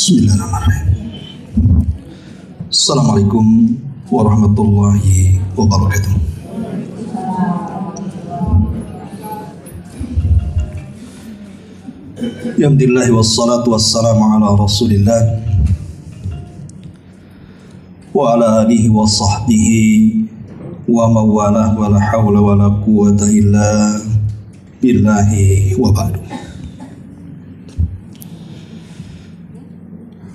Bismillahirrahmanirrahim. Assalamualaikum warahmatullahi wabarakatuh. Alhamdulillah wassalatu wassalamu ala Rasulillah wa ala alihi wa sahbihi wa mawalah wa la hawla wa la quwwata illa billahi wa ba'du.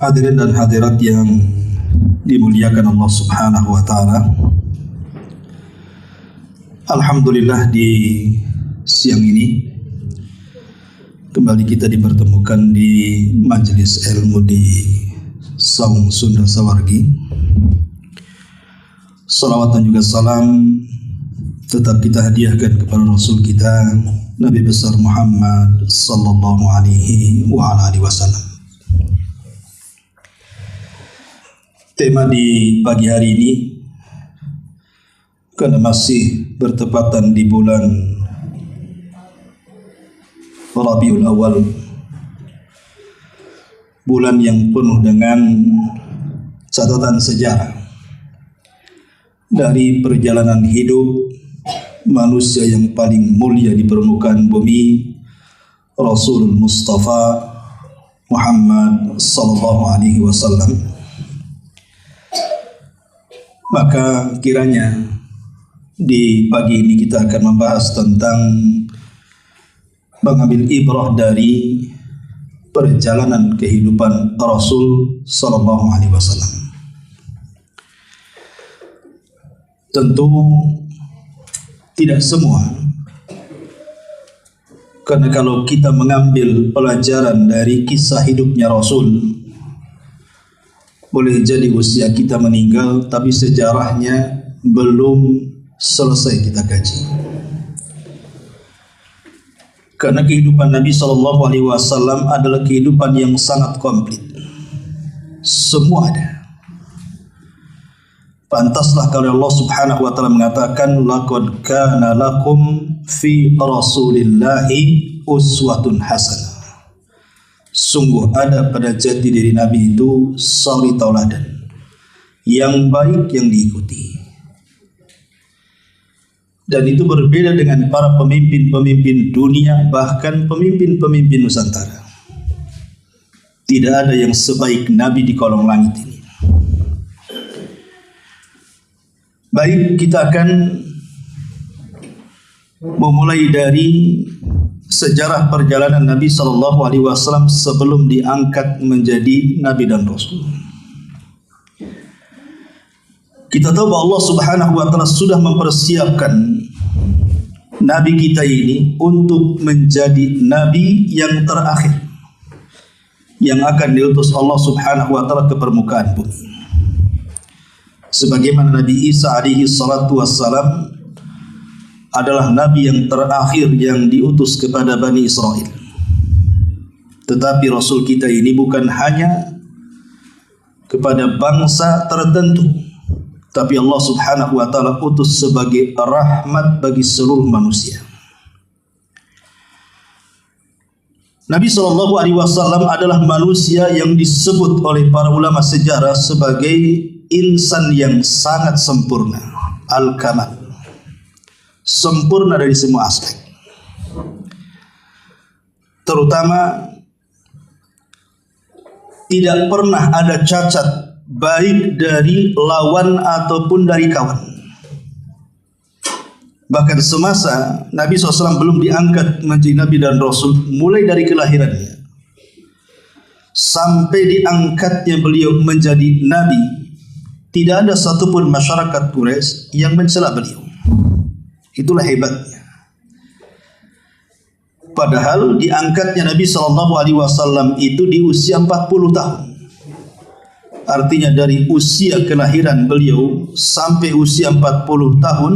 Hadirin dan hadirat yang dimuliakan Allah Subhanahu wa taala. Alhamdulillah di siang ini kembali kita dipertemukan di majelis ilmu di Saung Sunda Sawargi. Salawat dan juga salam tetap kita hadiahkan kepada Rasul kita Nabi besar Muhammad sallallahu alaihi wa ala alihi wasallam. Tema di pagi hari ini, karena masih bertepatan di bulan Rabiul Awal, bulan yang penuh dengan catatan sejarah dari perjalanan hidup manusia yang paling mulia di permukaan bumi, Rasul Mustafa Muhammad sallallahu alaihi wasallam. Maka kiranya di pagi ini kita akan membahas tentang mengambil ibrah dari perjalanan kehidupan Rasul sallallahu alaihi wasallam. Tentu tidak semua, karena kalau kita mengambil pelajaran dari kisah hidupnya Rasul, boleh jadi usia kita meninggal tapi sejarahnya belum selesai kita kaji. Karena kehidupan Nabi SAW adalah kehidupan yang sangat komplit. Semua ada. Pantaslah kalau Allah Subhanahu wa taala mengatakan laqad kana lakum fi rasulillahi uswatun hasanah. Sungguh ada pada jati diri Nabi itu suri tauladan yang baik yang diikuti. Dan itu berbeda dengan para pemimpin-pemimpin dunia, bahkan pemimpin-pemimpin Nusantara. Tidak ada yang sebaik Nabi di kolong langit ini. Baik, kita akan memulai dari sejarah perjalanan Nabi Sallallahu Alaihi Wasallam sebelum diangkat menjadi Nabi dan Rasul. Kita tahu bahwa Allah Subhanahu Wa Taala sudah mempersiapkan Nabi kita ini untuk menjadi Nabi yang terakhir yang akan diutus Allah Subhanahu Wa Taala ke permukaan bumi. Sebagaimana Nabi Isa alaihi salatu wassalam adalah Nabi yang terakhir yang diutus kepada Bani Israel. Tetapi Rasul kita ini bukan hanya kepada bangsa tertentu, tapi Allah Subhanahu wa taala utus sebagai rahmat bagi seluruh manusia. Nabi sallallahu alaihi wasallam adalah manusia yang disebut oleh para ulama sejarah sebagai insan yang sangat sempurna, al-kamal. Sempurna dari semua aspek, terutama tidak pernah ada cacat baik dari lawan ataupun dari kawan. Bahkan semasa Nabi SAW belum diangkat menjadi Nabi dan Rasul, mulai dari kelahirannya sampai diangkatnya beliau menjadi Nabi, tidak ada satupun masyarakat Quraisy yang mencela beliau. Itulah hebatnya. Padahal diangkatnya Nabi SAW itu di usia 40 tahun. Artinya dari usia kelahiran beliau sampai usia 40 tahun,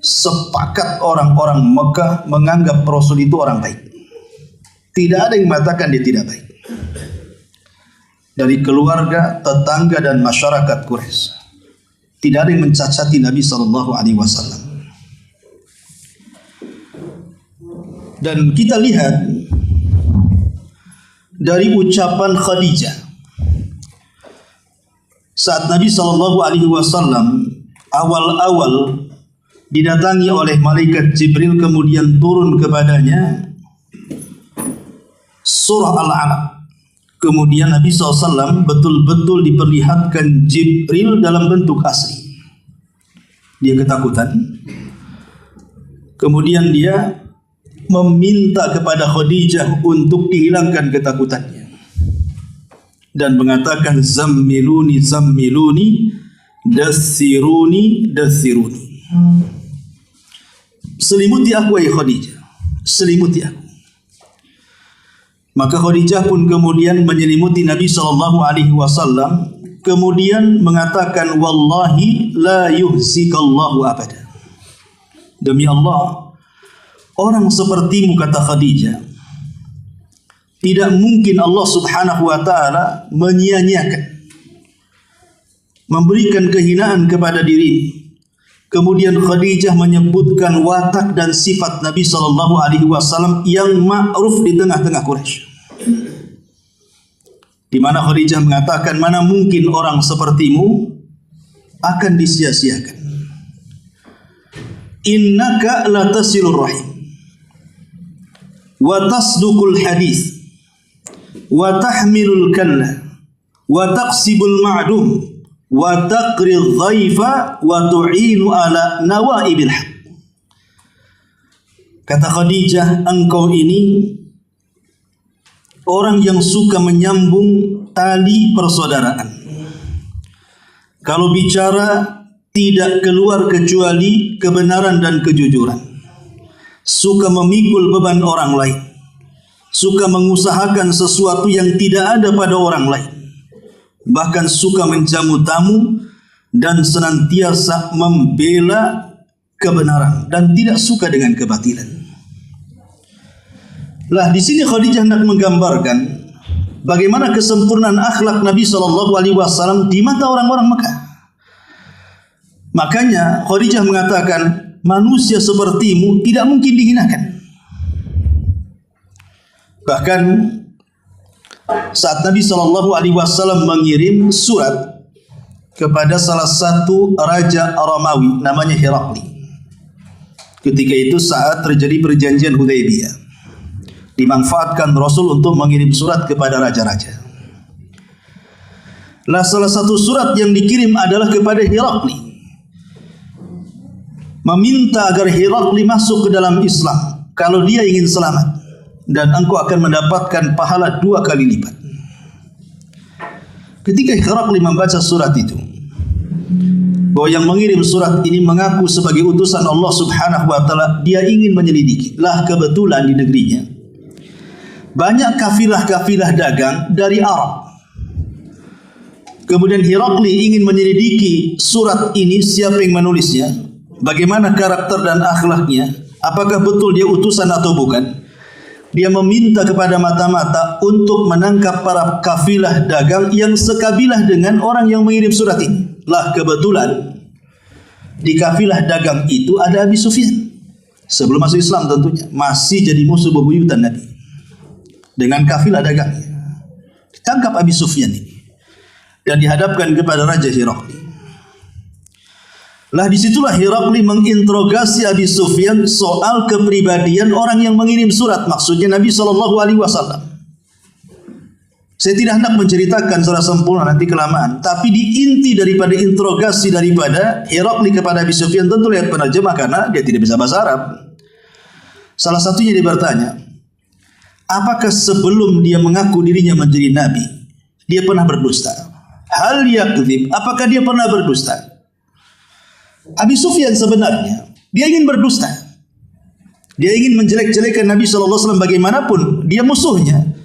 sepakat orang-orang Mekah menganggap Rasul itu orang baik. Tidak ada yang mengatakan dia tidak baik. Dari keluarga, tetangga dan masyarakat Quraisy, tidak ada yang mencacati Nabi SAW. Dan kita lihat dari ucapan Khadijah saat Nabi SAW awal-awal didatangi oleh malaikat Jibril, kemudian turun kepadanya surah Al-Alaq. Kemudian Nabi SAW betul-betul diperlihatkan Jibril dalam bentuk asli. Dia ketakutan. Kemudian dia meminta kepada Khadijah untuk dihilangkan ketakutannya dan mengatakan, zammiluni zammiluni, dathiruni dathiruni. Selimuti aku wahai Khadijah, selimuti aku. Maka Khadijah pun kemudian menyelimuti Nabi SAW, kemudian mengatakan, wallahi la yuhzikallahu abada. Demi Allah, orang sepertimu, kata Khadijah, tidak mungkin Allah Subhanahu wa ta'ala menyia-nyiakan, memberikan kehinaan kepada diri. Kemudian Khadijah menyebutkan watak dan sifat Nabi SAW yang ma'ruf di tengah-tengah Quraisy, di mana Khadijah mengatakan, mana mungkin orang sepertimu akan disia-siakan. Innaka latasilur rahim wa tasduqul hadis wa tahmilul kalla wa taqsibul ma'dum wa taqril dhaifa wa tu'inu ala nawaibil haq. Kata Khadijah, engkau ini orang yang suka menyambung tali persaudaraan. Kalau bicara tidak keluar kecuali kebenaran dan kejujuran. Suka memikul beban orang lain. Suka mengusahakan sesuatu yang tidak ada pada orang lain. Bahkan suka menjamu tamu dan senantiasa membela kebenaran dan tidak suka dengan kebatilan. Lah, di sini Khadijah hendak menggambarkan bagaimana kesempurnaan akhlak Nabi SAW di mata orang-orang Mekah. Makanya Khadijah mengatakan, manusia sepertimu tidak mungkin dihinakan. Bahkan saat Nabi SAW mengirim surat kepada salah satu raja Romawi namanya Herakli. Ketika itu saat terjadi perjanjian Hudaybiyah, dimanfaatkan Rasul untuk mengirim surat kepada raja-raja. Lah, salah satu surat yang dikirim adalah kepada Herakli, meminta agar Herakli masuk ke dalam Islam kalau dia ingin selamat, dan engkau akan mendapatkan pahala 2 kali lipat. Ketika Herakli membaca surat itu, bahwa yang mengirim surat ini mengaku sebagai utusan Allah Subhanahu wa ta'ala, dia ingin menyelidiki. Lah, kebetulan di negerinya banyak kafilah-kafilah dagang dari Arab. Kemudian Herakli ingin menyelidiki surat ini, siapa yang menulisnya, bagaimana karakter dan akhlaknya, apakah betul dia utusan atau bukan. Dia meminta kepada mata-mata untuk menangkap para kafilah dagang yang sekabilah dengan orang yang mengirim surat ini. Lah, kebetulan di kafilah dagang itu ada Abi Sufyan. Sebelum masuk Islam tentunya, masih jadi musuh bebuyutan Nabi dengan kafilah dagangnya. Ditangkap Abi Sufyan ini dan dihadapkan kepada Raja Herakli. Lah, disitulah Herakli menginterogasi Abi Sufyan soal kepribadian orang yang mengirim surat, maksudnya Nabi SAW. Saya tidak hendak menceritakan secara sempurna, nanti kelamaan. Tapi di inti daripada interogasi daripada Herakli kepada Abi Sufyan, tentu lihat penerjemah karena dia tidak bisa bahasa Arab. Salah satunya dia bertanya, apakah sebelum dia mengaku dirinya menjadi Nabi, dia pernah berdusta? Hal yakdzib, apakah dia pernah berdusta? Abi Sufyan sebenarnya dia ingin berdusta. Dia ingin menjelek-jelekan Nabi SAW bagaimanapun dia musuhnya.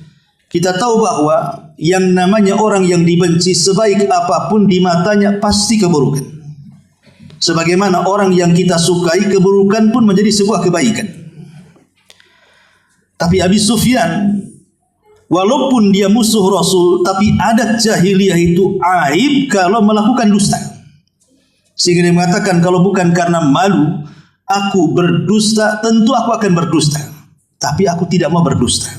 Kita tahu bahwa yang namanya orang yang dibenci sebaik apapun di matanya pasti keburukan. Sebagaimana orang yang kita sukai, keburukan pun menjadi sebuah kebaikan. Tapi Abi Sufyan, walaupun dia musuh Rasul, tapi adat jahiliyah itu aib kalau melakukan dusta. Sehingga dia mengatakan, kalau bukan karena malu aku berdusta, tentu aku akan berdusta. Tapi aku tidak mau berdusta.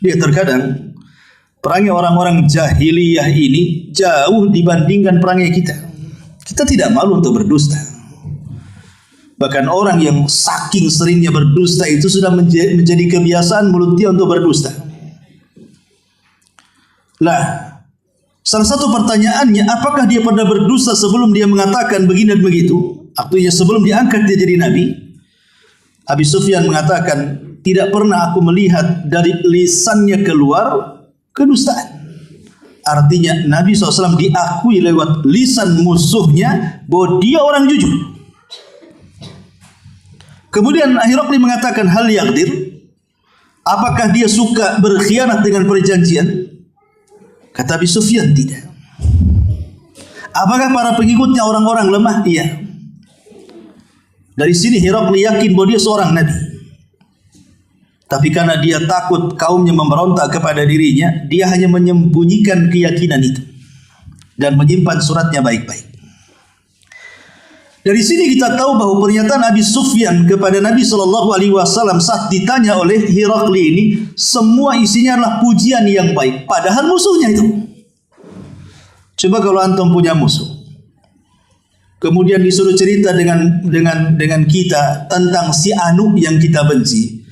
Dia terkadang perangai orang-orang jahiliyah ini jauh dibandingkan perangai kita. Kita tidak malu untuk berdusta. Bahkan orang yang saking seringnya berdusta itu sudah menjadi kebiasaan mulut dia untuk berdusta. Lah, salah satu pertanyaannya, apakah dia pernah berdusta sebelum dia mengatakan begini dan begitu? Artinya sebelum diangkat dia jadi nabi? Abi Sufyan mengatakan, tidak pernah aku melihat dari lisannya keluar kedustaan. Artinya Nabi SAW diakui lewat lisan musuhnya bahwa dia orang jujur. Kemudian Hiraqli mengatakan, hal yaghdir, apakah dia suka berkhianat dengan perjanjian? Kata Abi Sufyan, tidak. Apakah para pengikutnya orang-orang lemah? Iya. Dari sini Hiraqli yakin bahwa dia seorang nabi. Tapi karena dia takut kaumnya memberontak kepada dirinya, dia hanya menyembunyikan keyakinan itu dan menyimpan suratnya baik-baik. Dari sini kita tahu bahwa pernyataan Abi Sufyan kepada Nabi SAW saat ditanya oleh Hiraqli ini, semua isinya adalah pujian yang baik, padahal musuhnya itu. Coba kalau antum punya musuh, kemudian disuruh cerita dengan kita tentang si Anu yang kita benci,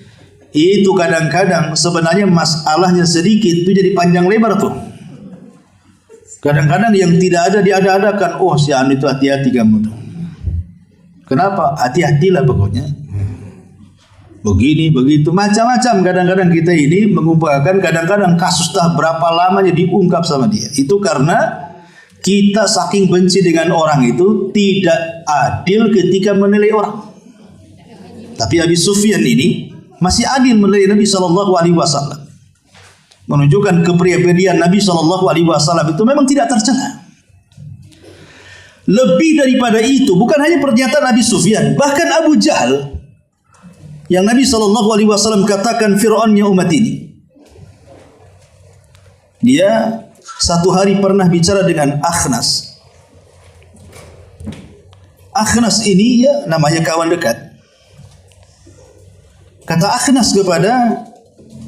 itu kadang-kadang sebenarnya masalahnya sedikit itu jadi panjang lebar tuh. Kadang-kadang yang tidak ada diada-adakan. Oh, si Anu itu hati-hati kamu tuh. Kenapa? Hati-hatilah pokoknya. Begini, begitu, macam-macam. Kadang-kadang kita ini mengumpulkan, kadang-kadang kasus tak berapa lamanya diungkap sama dia. Itu karena kita saking benci dengan orang itu tidak adil ketika menilai orang. Tapi Abi Sufyan ini masih adil menilai Nabi SAW. Menunjukkan kepribadian Nabi SAW itu memang tidak tercela. Lebih daripada itu, bukan hanya pernyataan Abi Sufyan, bahkan Abu Jahal yang Nabi SAW katakan Fir'aunnya umat ini. Dia satu hari pernah bicara dengan Akhnas. Akhnas ini ya namanya kawan dekat. Kata Akhnas kepada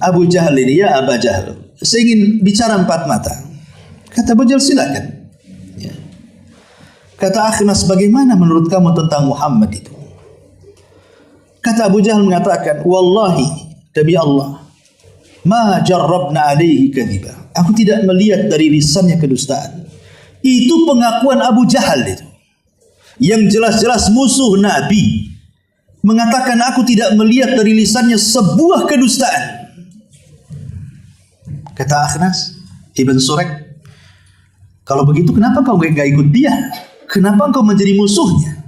Abu Jahal ini, ya Aba Jahal, saya ingin bicara empat mata. Kata Abu Jahal, silakan. Ya. Kata Akhnas, bagaimana menurut kamu tentang Muhammad itu? Kata Abu Jahal mengatakan, wallahi, demi Allah, ma jarrabna alaihi kadhiba. Aku tidak melihat dari lisannya kedustaan. Itu pengakuan Abu Jahal itu. Yang jelas-jelas musuh Nabi mengatakan aku tidak melihat dari lisannya sebuah kedustaan. Kata Akhnas Ibn Surek, kalau begitu kenapa kau gak ikut dia? Kenapa engkau menjadi musuhnya?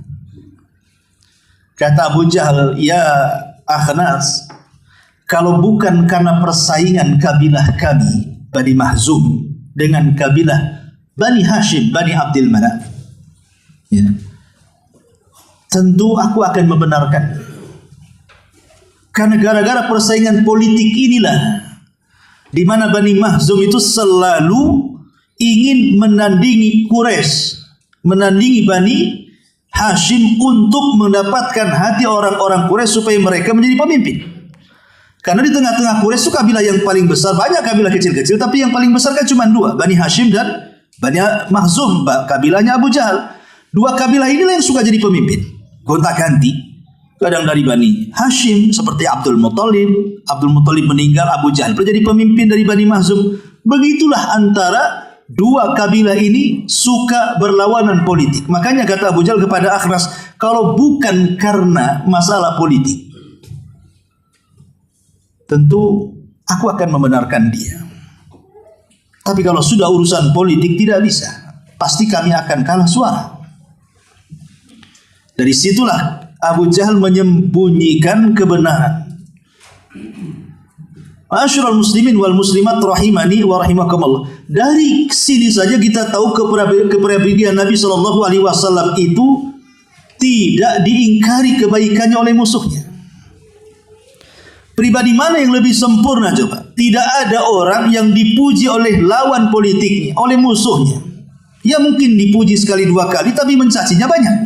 Kata Abu Jahal, ya Akhnas, kalau bukan karena persaingan kabilah kami Bani Mahzum dengan kabilah Bani Hashim, Bani Abdul Manaf, ya, tentu aku akan membenarkan. Karena gara-gara persaingan politik inilah di mana Bani Mahzum itu selalu ingin menandingi Quraisy, menandingi Bani Hashim untuk mendapatkan hati orang-orang Quraisy supaya mereka menjadi pemimpin. Karena di tengah-tengah Quraisy itu kabilah yang paling besar, banyak kabilah kecil-kecil, tapi yang paling besar kan cuma dua, Bani Hashim dan Bani Mahzum, kabilahnya Abu Jahal. Dua kabilah inilah yang suka jadi pemimpin, gonta-ganti. Kadang dari Bani Hashim seperti Abdul Muttalib meninggal, Abu Jahal menjadi pemimpin dari Bani Mahzum. Begitulah antara dua kabilah ini suka berlawanan politik. Makanya kata Abu Jahal kepada Akhnas, kalau bukan karena masalah politik, tentu aku akan membenarkan dia. Tapi kalau sudah urusan politik tidak bisa. Pasti kami akan kalah suara. Dari situlah Abu Jahal menyembunyikan kebenaran. Ma'asyiral muslimin wal muslimat rahimani wa rahimakumullah. Dari sini saja kita tahu kepribadian Nabi SAW itu tidak diingkari kebaikannya oleh musuhnya. Pribadi mana yang lebih sempurna coba? Tidak ada orang yang dipuji oleh lawan politiknya, oleh musuhnya. Ya mungkin dipuji sekali dua kali, tapi mencacinya banyak.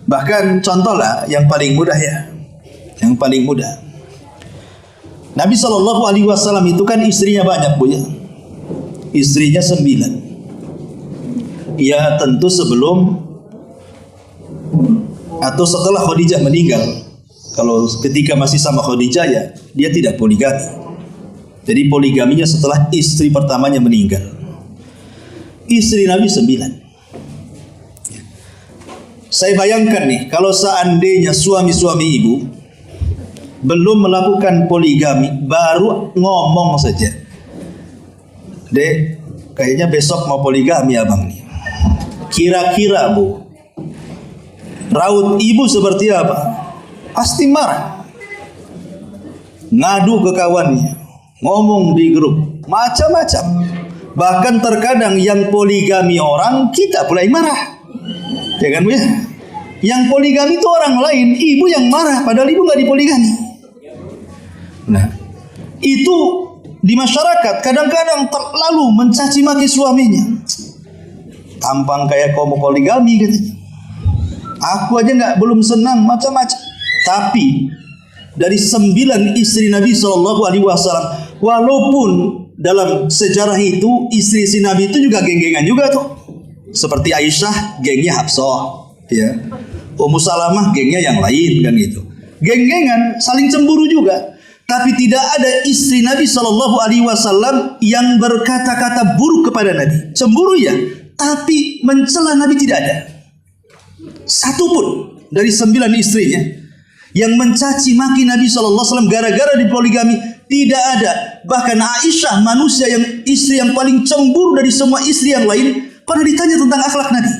Bahkan contohlah yang paling mudah ya. Yang paling mudah. Nabi SAW itu kan istrinya banyak, Bu ya. Istrinya 9. Ya tentu sebelum atau setelah Khadijah meninggal. Kalau ketika masih sama Khadijah ya dia tidak poligami. Jadi poligaminya setelah istri pertamanya meninggal. Istri Nabi 9. Saya bayangkan nih, kalau seandainya suami-suami ibu belum melakukan poligami, baru ngomong saja, Dek, kayaknya besok mau poligami abang nih. Kira-kira Bu, raut ibu seperti apa? Pasti marah. Ngadu ke kawannya, ngomong di grup, macam-macam. Bahkan terkadang yang poligami orang, kita pula yang marah. Ya kan Bu ya? Yang poligami itu orang lain, ibu yang marah padahal ibu nggak dipoligami. Nah, itu di masyarakat kadang-kadang terlalu mencaci maki suaminya. Tampang kayak kau mau poligami katanya. Aku aja belum senang macam-macam. Tapi dari 9 istri Nabi SAW, walaupun dalam sejarah itu istri Nabi itu juga geng-gengan juga tuh. Seperti Aisyah, gengnya Hafsah, ya. Ummu Salamah, gengnya yang lain kan gitu. Geng-gengan, saling cemburu juga. Tapi tidak ada istri Nabi SAW yang berkata-kata buruk kepada Nabi. Cemburu ya, tapi mencela Nabi tidak ada. Satu pun dari 9 istrinya yang mencaci maki Nabi SAW gara-gara dipoligami tidak ada. Bahkan Aisyah, manusia yang istri yang paling cemburu dari semua istri yang lain, pernah ditanya tentang akhlak Nabi.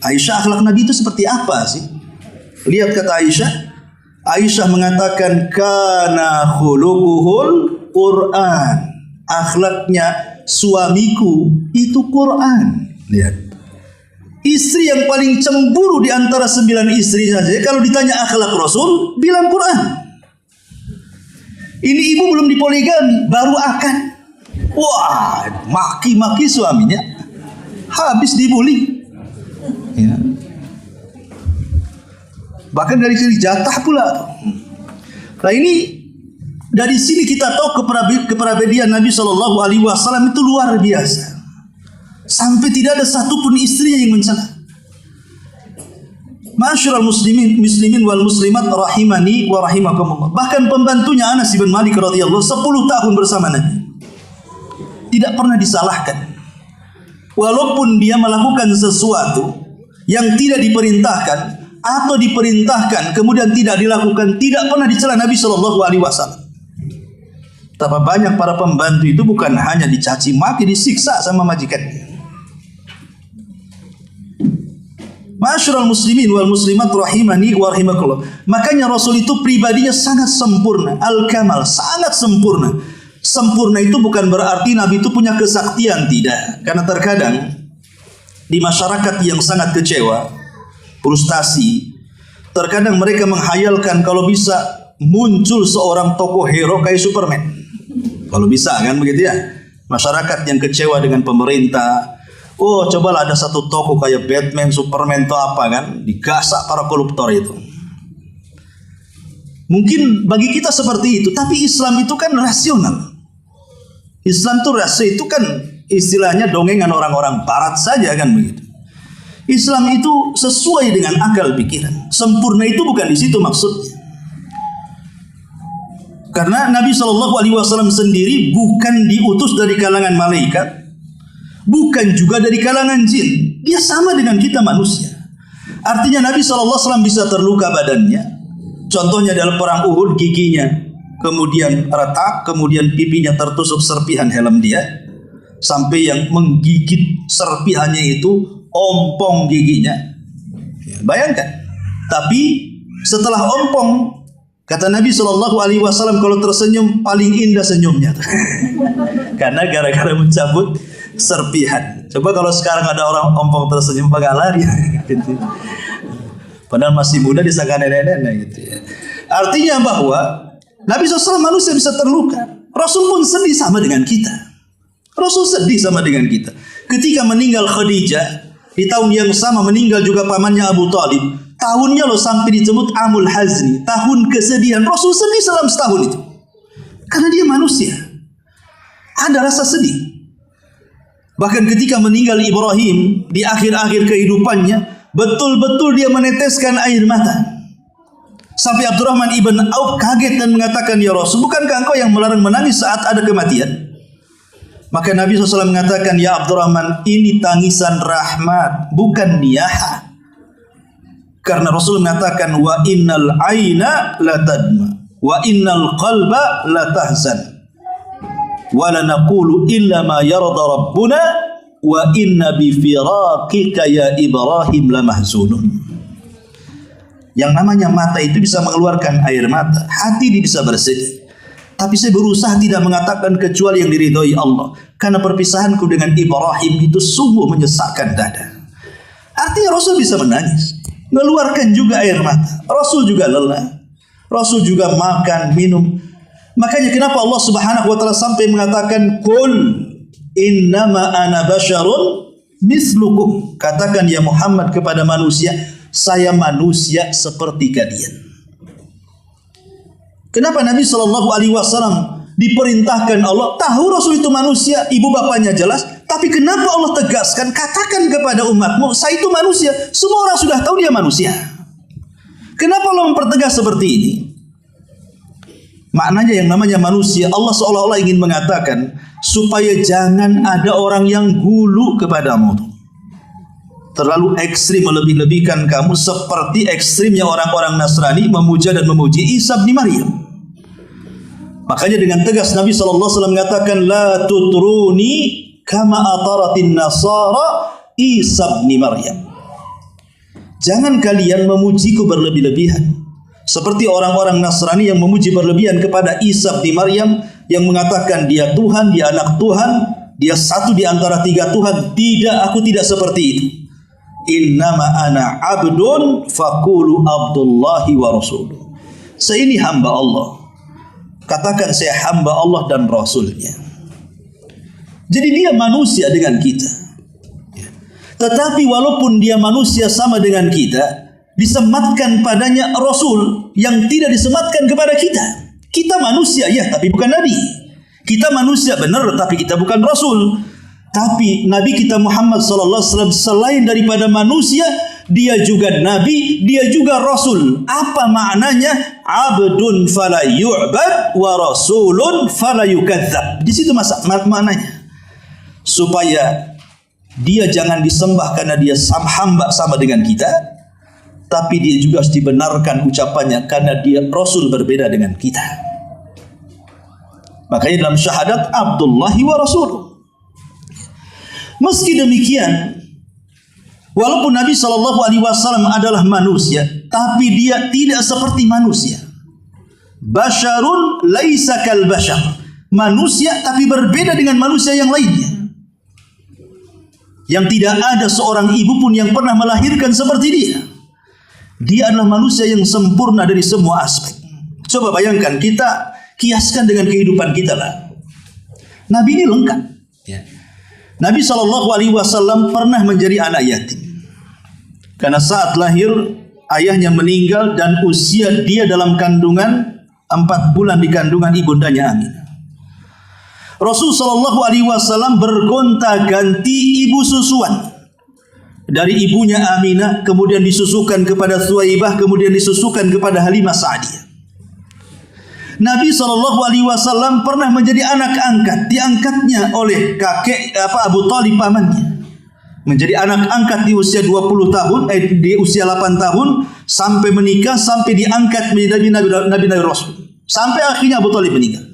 Aisyah, akhlak Nabi itu seperti apa sih? Lihat kata Aisyah. Aisyah mengatakan kana khuluquhul Quran. Akhlaknya suamiku itu Quran. Lihat. Istri yang paling cemburu di antara 9 istri saja, kalau ditanya akhlak Rasul, bilang Quran. Ini ibu belum dipoligami, baru akan. Wah, maki-maki suaminya. Habis dibully. Ya. Bahkan dari sini jatah pula. Nah ini dari sini kita tahu kepribadian Nabi SAW itu luar biasa. Sampai tidak ada satupun istrinya yang mencela. Ma'asyiral muslimin wal muslimat rahimani wa rahimakumullah. Bahkan pembantunya Anas bin Malik radhiyallahu 10 tahun bersama Nabi. Tidak pernah disalahkan. Walaupun dia melakukan sesuatu yang tidak diperintahkan atau diperintahkan kemudian tidak dilakukan, tidak pernah dicela Nabi SAW. Tapi banyak para pembantu itu bukan hanya dicaci maki, disiksa sama majikannya. Ma'asyiral muslimin wal muslimat rahimani wa rahimakumullah. Makanya Rasul itu pribadinya sangat sempurna, al-kamal, sangat sempurna. Sempurna itu bukan berarti Nabi itu punya kesaktian, tidak. Karena terkadang di masyarakat yang sangat kecewa, frustasi, terkadang mereka menghayalkan kalau bisa muncul seorang tokoh hero kayak Superman. Kalau bisa kan begitu ya. Masyarakat yang kecewa dengan pemerintah, oh cobalah ada satu tokoh kayak Batman, Superman atau apa kan, digasak para koruptor itu. Mungkin bagi kita seperti itu, tapi Islam itu kan rasional. Islam itu kan istilahnya dongengan orang-orang barat saja kan begitu. Islam itu sesuai dengan akal pikiran. Sempurna itu bukan di situ maksudnya. Karena Nabi SAW sendiri bukan diutus dari kalangan malaikat, bukan juga dari kalangan jin. Dia sama dengan kita manusia. Artinya Nabi SAW bisa terluka badannya. Contohnya dalam perang Uhud, giginya kemudian retak, kemudian pipinya tertusuk serpihan helm dia, sampai yang menggigit serpihannya itu ompong giginya. Ya, bayangkan. Tapi setelah ompong, kata Nabi SAW, kalau tersenyum paling indah senyumnya. Karena gara-gara mencabut serpihan. Coba kalau sekarang ada orang ompong tersenyum agak lari. Gitu. Padahal masih muda disangka nenek-nenek gitu ya. Artinya bahwa Nabi SAW manusia bisa terluka. Rasul pun sedih sama dengan kita. Rasul sedih sama dengan kita. Ketika meninggal Khadijah, di tahun yang sama meninggal juga pamannya Abu Talib. Tahunnya loh sampai disebut Amul Hazni, tahun kesedihan. Rasul sedih selama setahun itu. Karena dia manusia. Ada rasa sedih. Bahkan ketika meninggal Ibrahim di akhir-akhir kehidupannya, betul-betul dia meneteskan air mata. Sampai Abdurrahman ibn Auf kaget dan mengatakan, ya Rasul, bukankah engkau yang melarang menangis saat ada kematian? Maka Nabi SAW mengatakan, ya Abdurrahman, ini tangisan rahmat, bukan niyaha. Karena Rasul mengatakan, wa innal aina la tadma, wa innal qalba la tahzan, wa la naqulu illa ma yarda rabbuna, wa inna bi firaqika ya Ibrahim la mahzunun. Yang namanya mata itu bisa mengeluarkan air mata, hati bisa bersedih. Tapi saya berusaha tidak mengatakan kecuali yang diridhoi Allah. Karena perpisahanku dengan Ibrahim itu sungguh menyesakkan dada. Artinya Rasul bisa menangis, mengeluarkan juga air mata. Rasul juga lelah, Rasul juga makan, minum. Makanya kenapa Allah Subhanahu wa taala sampai mengatakan, "Qul innama ana basyarun mislukum." Katakan ya Muhammad kepada manusia, saya manusia seperti kalian. Kenapa Nabi Shallallahu Alaihi Wasallam diperintahkan Allah, tahu Rasul itu manusia, ibu bapaknya jelas, tapi kenapa Allah tegaskan, katakan kepada umatmu, saya itu manusia. Semua orang sudah tahu dia manusia. Kenapa Allah mempertegas seperti ini? Maknanya yang namanya manusia, Allah seolah-olah ingin mengatakan supaya jangan ada orang yang gulu kepadamu, terlalu ekstrim melebih-lebihkan kamu seperti ekstrimnya orang-orang Nasrani memuja dan memuji Isa bin Maryam. Makanya dengan tegas Nabi SAW mengatakan, la tutruni kama ataratin nasara Isa bin Maryam. Jangan kalian memujiku berlebih-lebihan seperti orang-orang Nasrani yang memuji berlebihan kepada Isa bin Maryam, yang mengatakan dia Tuhan, dia anak Tuhan, dia satu di antara tiga Tuhan. Tidak, aku tidak seperti itu. Innama ana abdun faqulu abdullahi wa rasuluh. Saya ini hamba Allah, katakan saya hamba Allah dan Rasulnya. Jadi dia manusia dengan kita. Tetapi walaupun dia manusia sama dengan kita, disematkan padanya Rasul yang tidak disematkan kepada kita. Kita manusia ya, tapi bukan Nabi. Kita manusia benar, tapi kita bukan Rasul. Tapi Nabi kita Muhammad SAW selain daripada manusia, dia juga Nabi, dia juga Rasul. Apa maknanya? Abdun fala yu'bad wa rasulun fala yukadzab. Di situ maknanya. Supaya dia jangan disembah karena dia hamba sama dengan kita, tapi dia juga harus dibenarkan ucapannya karena dia Rasul berbeda dengan kita. Makanya dalam syahadat Abdullahi wa Rasuluh. Meski demikian, walaupun Nabi SAW adalah manusia, tapi dia tidak seperti manusia. Basyarun laisa kal basyar. Manusia tapi berbeda dengan manusia yang lainnya. Yang tidak ada seorang ibu pun yang pernah melahirkan seperti dia. Dia adalah manusia yang sempurna dari semua aspek. Coba bayangkan, kita kiaskan dengan kehidupan kita lah. Nabi ini lengkap. Nabi SAW pernah menjadi anak yatim. Karena saat lahir ayahnya meninggal dan usia dia dalam kandungan 4 bulan di kandungan ibundanya Aminah. Rasul SAW bergonta-ganti ibu susuan. Dari ibunya Aminah, kemudian disusukan kepada Thuwaibah, kemudian disusukan kepada Halimah Sa'diyah. Nabi SAW pernah menjadi anak angkat, diangkatnya oleh kakek Abu Thalib pamannya. Menjadi anak angkat di usia 20 tahun, di usia 8 tahun, sampai menikah, sampai diangkat menjadi Nabi Rasul. Sampai akhirnya Abu Thalib meninggal.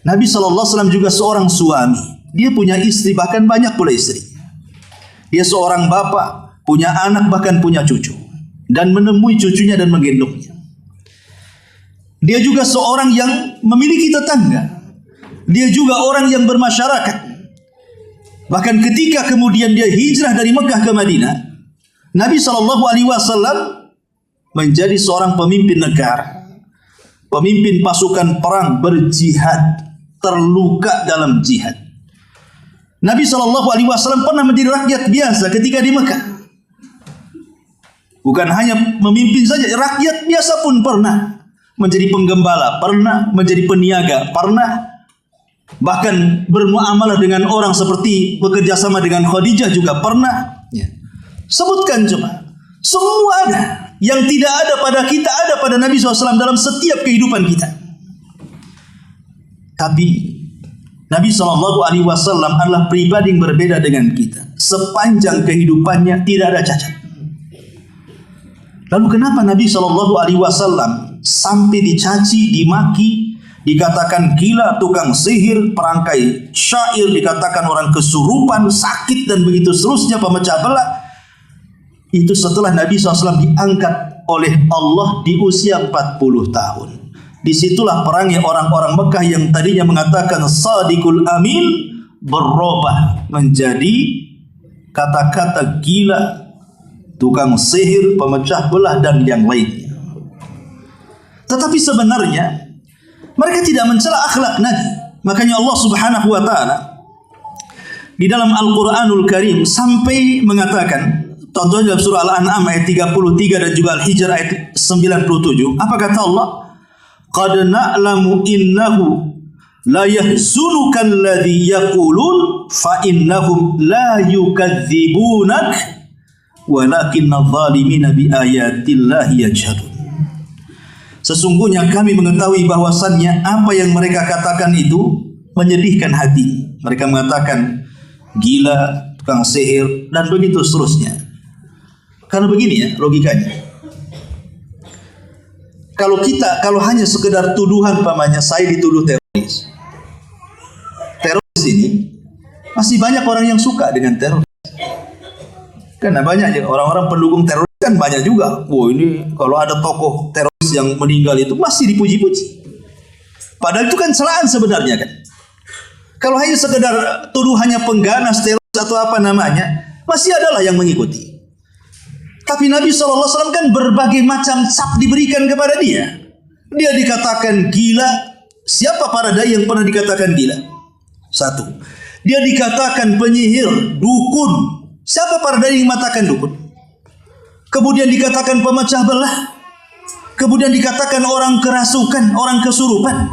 Nabi SAW juga seorang suami. Dia punya istri, bahkan banyak pula istri. Dia seorang bapak, punya anak, bahkan punya cucu. Dan menemui cucunya dan menggendongnya. Dia juga seorang yang memiliki tetangga. Dia juga orang yang bermasyarakat. Bahkan ketika kemudian dia hijrah dari Mekah ke Madinah, Nabi SAW menjadi seorang pemimpin negara. Pemimpin pasukan perang, berjihad, terluka dalam jihad. Nabi SAW pernah menjadi rakyat biasa ketika di Mekah. Bukan hanya memimpin saja, rakyat biasa pun pernah. menjadi penggembala, pernah menjadi peniaga, pernah bahkan bermuamalah dengan orang seperti bekerja sama dengan Khadijah juga pernah. Ya. Sebutkan coba. Semua ada. Yang tidak ada pada kita ada pada Nabi SAW dalam setiap kehidupan kita. Tapi Nabi SAW adalah pribadi yang berbeda dengan kita. Sepanjang kehidupannya tidak ada cacat. Lalu kenapa Nabi SAW sampai dicaci, dimaki, dikatakan gila, tukang sihir, perangkai syair, dikatakan orang kesurupan, sakit dan begitu seterusnya, pemecah belah? Itu setelah Nabi SAW diangkat oleh Allah di usia 40 tahun. Disitulah perangnya orang-orang Mekah yang tadinya mengatakan Sadiqul Amin berubah menjadi kata-kata gila, tukang sihir, pemecah belah dan yang lainnya. Tetapi sebenarnya mereka tidak mencela akhlak Nabi. Makanya Allah Subhanahu wa taala di dalam Al-Qur'anul Karim sampai mengatakan, contohnya dalam surah Al-An'am ayat 33 dan juga Al-Hijr ayat 97, apa kata Allah? Qad na'lamu innahu la yahzunuka alladhi yaqulun fa innahum la yukadzibunak walakinna adh-dhalimina bi ayatillahi yajhadun. Sesungguhnya kami mengetahui bahwasannya apa yang mereka katakan itu menyedihkan hati. Mereka mengatakan gila, tukang sihir dan begitu seterusnya. Karena begini ya logikanya. Kalau hanya sekedar tuduhan, pamannya saya dituduh teroris. Teroris ini masih banyak orang yang suka dengan teroris. Karena banyak orang-orang pendukung teroris kan banyak juga. Wah, ini kalau ada tokoh teroris yang meninggal itu masih dipuji-puji. Padahal itu kan celaan sebenarnya kan. Kalau hanya sekedar tuduhannya pengganas teroris atau apa namanya, masih adalah yang mengikuti. Tapi Nabi SAW kan berbagai macam cap diberikan kepada dia. Dia dikatakan gila. Siapa para dai yang pernah dikatakan gila? Satu. Dia dikatakan penyihir, dukun. Siapa para dai yang mengatakan dukun? Kemudian dikatakan pemecah belah. Kemudian dikatakan orang kerasukan, orang kesurupan.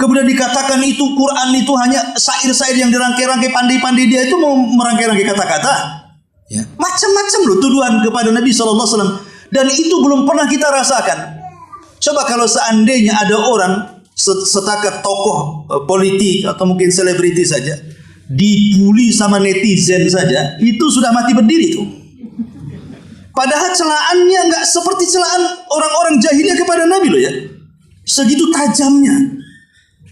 Kemudian dikatakan itu Quran itu hanya syair-syair yang dirangkai-rangkai, pandai-pandai dia itu mau merangkai-rangkai kata-kata. Ya. Macam-macam loh tuduhan kepada Nabi SAW. Dan itu belum pernah kita rasakan. Coba kalau seandainya ada orang setakat tokoh politik atau mungkin selebriti saja dibully sama netizen saja, itu sudah mati berdiri tuh. Padahal celaannya nggak seperti celaan orang-orang jahiliyah kepada Nabi loh ya. Segitu tajamnya.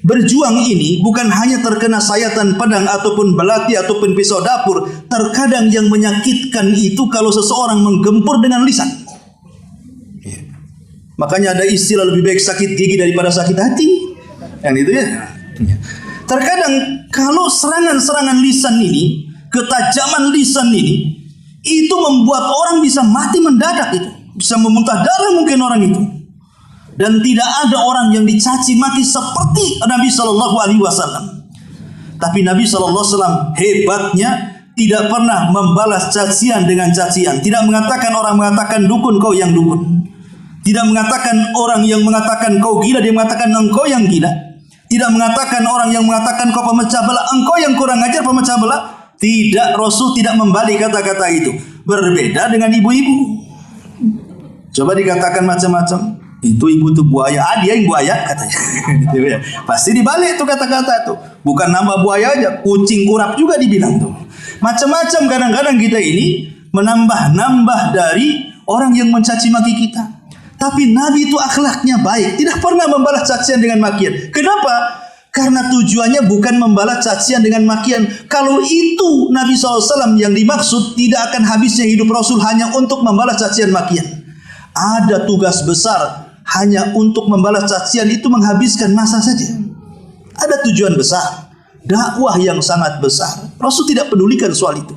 Berjuang ini bukan hanya terkena sayatan pedang ataupun belati ataupun pisau dapur. Terkadang yang menyakitkan itu kalau seseorang menggempur dengan lisan. Ya. Makanya ada istilah lebih baik sakit gigi daripada sakit hati. Yang itu ya. Terkadang kalau serangan-serangan lisan ini, ketajaman lisan ini, itu membuat orang bisa mati mendadak itu. Bisa memuntah darah mungkin orang itu. Dan tidak ada orang yang dicaci maki seperti Nabi SAW. Tapi Nabi SAW hebatnya tidak pernah membalas cacian dengan cacian. Tidak mengatakan orang mengatakan dukun, kau yang dukun. Tidak mengatakan orang yang mengatakan kau gila, dia mengatakan engkau yang gila. Tidak mengatakan orang yang mengatakan kau pemecah belah, engkau yang kurang ajar pemecah belah. Tidak, Rasul tidak membalik kata-kata itu. Berbeda dengan ibu-ibu. Coba dikatakan macam-macam. Itu ibu tuh buaya, dia yang buaya katanya. Pasti dibalik tuh kata-kata tuh. Bukan nama buaya aja, kucing kurap juga dibilang tuh. Macam-macam kadang-kadang kita ini menambah-nambah dari orang yang mencaci maki kita. Tapi Nabi itu akhlaknya baik, tidak pernah membalas cacian dengan makian. Kenapa? Karena tujuannya bukan membalas cacian dengan makian. Kalau itu Nabi SAW yang dimaksud, tidak akan habisnya hidup Rasul hanya untuk membalas cacian makian. Ada tugas besar. Hanya untuk membalas cacian itu menghabiskan masa saja. Ada tujuan besar, dakwah yang sangat besar. Rasul tidak pedulikan soal itu.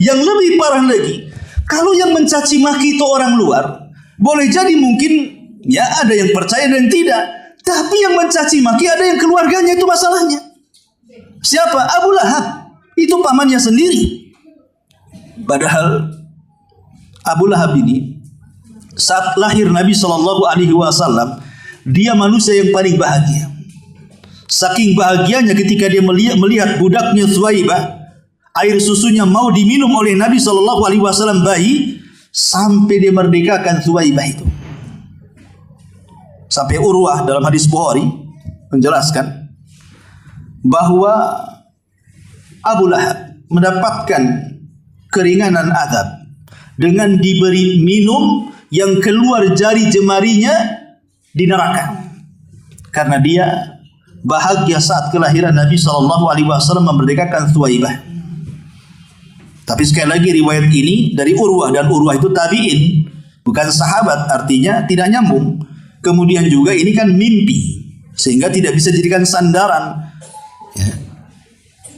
Yang lebih parah lagi, kalau yang mencaci maki itu orang luar, boleh jadi mungkin ya ada yang percaya dan tidak. Tapi yang mencaci maki ada yang keluarganya, itu masalahnya. Siapa? Abu Lahab. Itu pamannya sendiri. Padahal Abu Lahab ini saat lahir Nabi Shallallahu Alaihi Wasallam, dia manusia yang paling bahagia. Saking bahagianya ketika dia melihat budaknya Thuwaibah, air susunya mau diminum oleh Nabi Shallallahu Alaihi Wasallam bayi, sampai dia merdekakan Thuwaibah itu. Sampai Urwah dalam hadis Bukhari menjelaskan bahwa Abu Lahab mendapatkan keringanan azab dengan diberi minum yang keluar jari jemarinya di neraka, karena dia bahagia saat kelahiran Nabi Shallallahu Alaihi Wasallam memerdekakan Thuwaibah. Tapi sekali lagi riwayat ini dari Urwah, dan Urwah itu tabi'in, bukan sahabat, artinya tidak nyambung. Kemudian juga ini kan mimpi, sehingga tidak bisa dijadikan sandaran. Ya.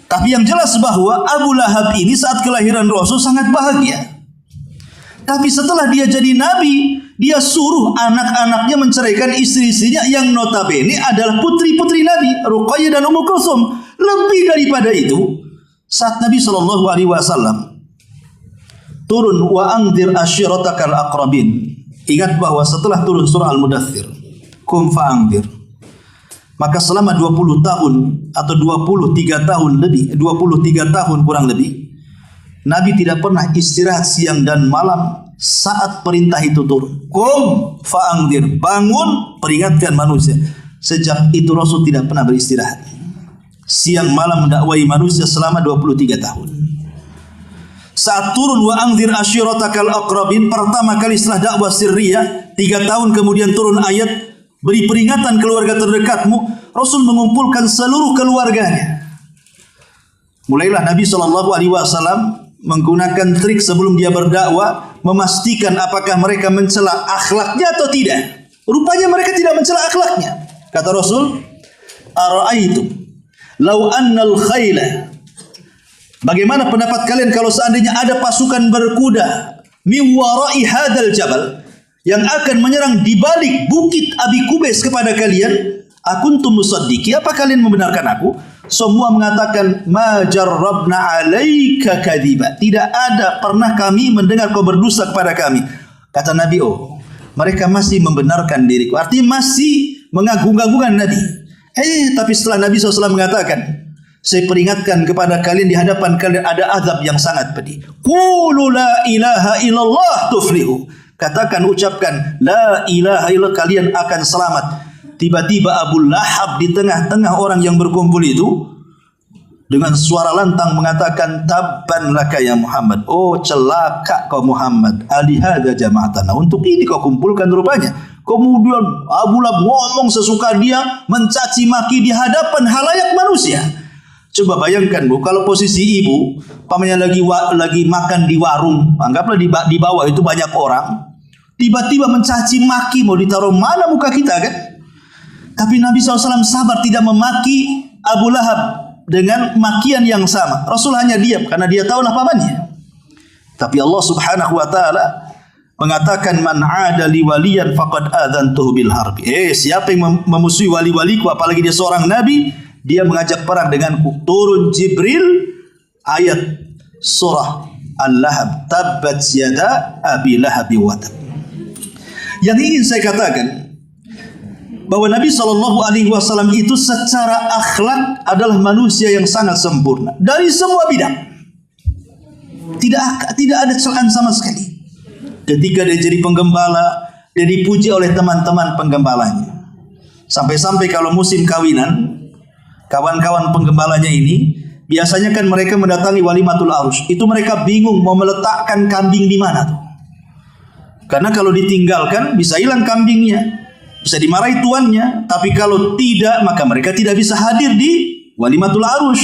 Tapi yang jelas bahwa Abu Lahab ini saat kelahiran Rasul sangat bahagia. Tapi setelah dia jadi nabi, dia suruh anak-anaknya menceraikan istri-istrinya yang notabene adalah putri-putri Nabi, Ruqayyah dan Ummu Kulsum. Lebih daripada itu, saat Nabi Shallallahu Alaihi Wasallam turun wa anzir ashiratakal aqrabin. Ingat bahwa setelah turun surah Al-Mudaththir, kum fa'anzir, maka selama 20 tahun atau 23 tahun lebih, 23 tahun kurang lebih, Nabi tidak pernah istirahat siang dan malam saat perintah itu turun. Kum fa'anzir, bangun peringatkan manusia. Sejak itu Rasul tidak pernah beristirahat. Siang malam mendakwai manusia selama 23 tahun. Saat turun wa anzir ashiratakal aqrabin, pertama kali setelah dakwah sirriyah, 3 tahun kemudian turun ayat beri peringatan keluarga terdekatmu. Rasul mengumpulkan seluruh keluarganya. Mulailah Nabi Shallallahu Alaihi Wasallam menggunakan trik sebelum dia berdakwah, memastikan apakah mereka mencela akhlaknya atau tidak. Rupanya mereka tidak mencela akhlaknya. Kata Rasul, ara'aitum law annal khayla, bagaimana pendapat kalian kalau seandainya ada pasukan berkuda min wara'i hadzal jabal yang akan menyerang di balik bukit Abi Kubais kepada kalian, akuntum musaddiqi, apa kalian membenarkan aku? Semua mengatakan ma jarrabna 'alaika kadhiba, tidak ada pernah kami mendengar kau berdusta kepada kami. Kata Nabi, oh, mereka masih membenarkan diriku, artinya masih mengagung-agungkan Nabi. Tapi setelah Nabi SAW mengatakan, saya peringatkan kepada kalian di hadapan kalian ada azab yang sangat pedih. Qulu la ilaha illallah tuflihu. Katakan, ucapkan la ilaha illallah, kalian akan selamat. Tiba-tiba Abu Lahab di tengah-tengah orang yang berkumpul itu dengan suara lantang mengatakan, tabban laka ya Muhammad. Oh, celaka kau Muhammad. Alihada jama'atana, untuk ini kau kumpulkan rupanya. Kemudian Abu Lahab ngomong sesuka dia, mencaci maki di hadapan halayak manusia. Coba bayangkan Bu, kalau posisi ibu, pamannya lagi makan di warung, anggaplah di bawah itu banyak orang, tiba-tiba mencaci maki, mau ditaruh mana muka kita kan? Tapi Nabi SAW sabar, tidak memaki Abu Lahab dengan makian yang sama. Rasul hanya diam karena dia tahulah pamannya. Tapi Allah Subhanahu wa taala mengatakan, man 'ada li waliyan faqad adzantuhu bil harbi. Siapa yang memusuhi wali-waliku, apalagi dia seorang nabi, dia mengajak perang denganku. Turun Jibril ayat surah Al-Lahab, tabbat yada abi lahabi wa tab. Yang ingin saya katakan bahwa Nabi SAW itu secara akhlak adalah manusia yang sangat sempurna dari semua bidang. Tidak ada celaan sama sekali. Ketika dia jadi penggembala, dia dipuji oleh teman-teman penggembalanya. Sampai-sampai kalau musim kawinan, kawan-kawan penggembalanya ini biasanya kan mereka mendatangi walimatul arus. Itu mereka bingung mau meletakkan kambing di mana tuh. Karena kalau ditinggalkan bisa hilang kambingnya, bisa dimarahi tuannya. Tapi kalau tidak, maka mereka tidak bisa hadir di walimatul arus.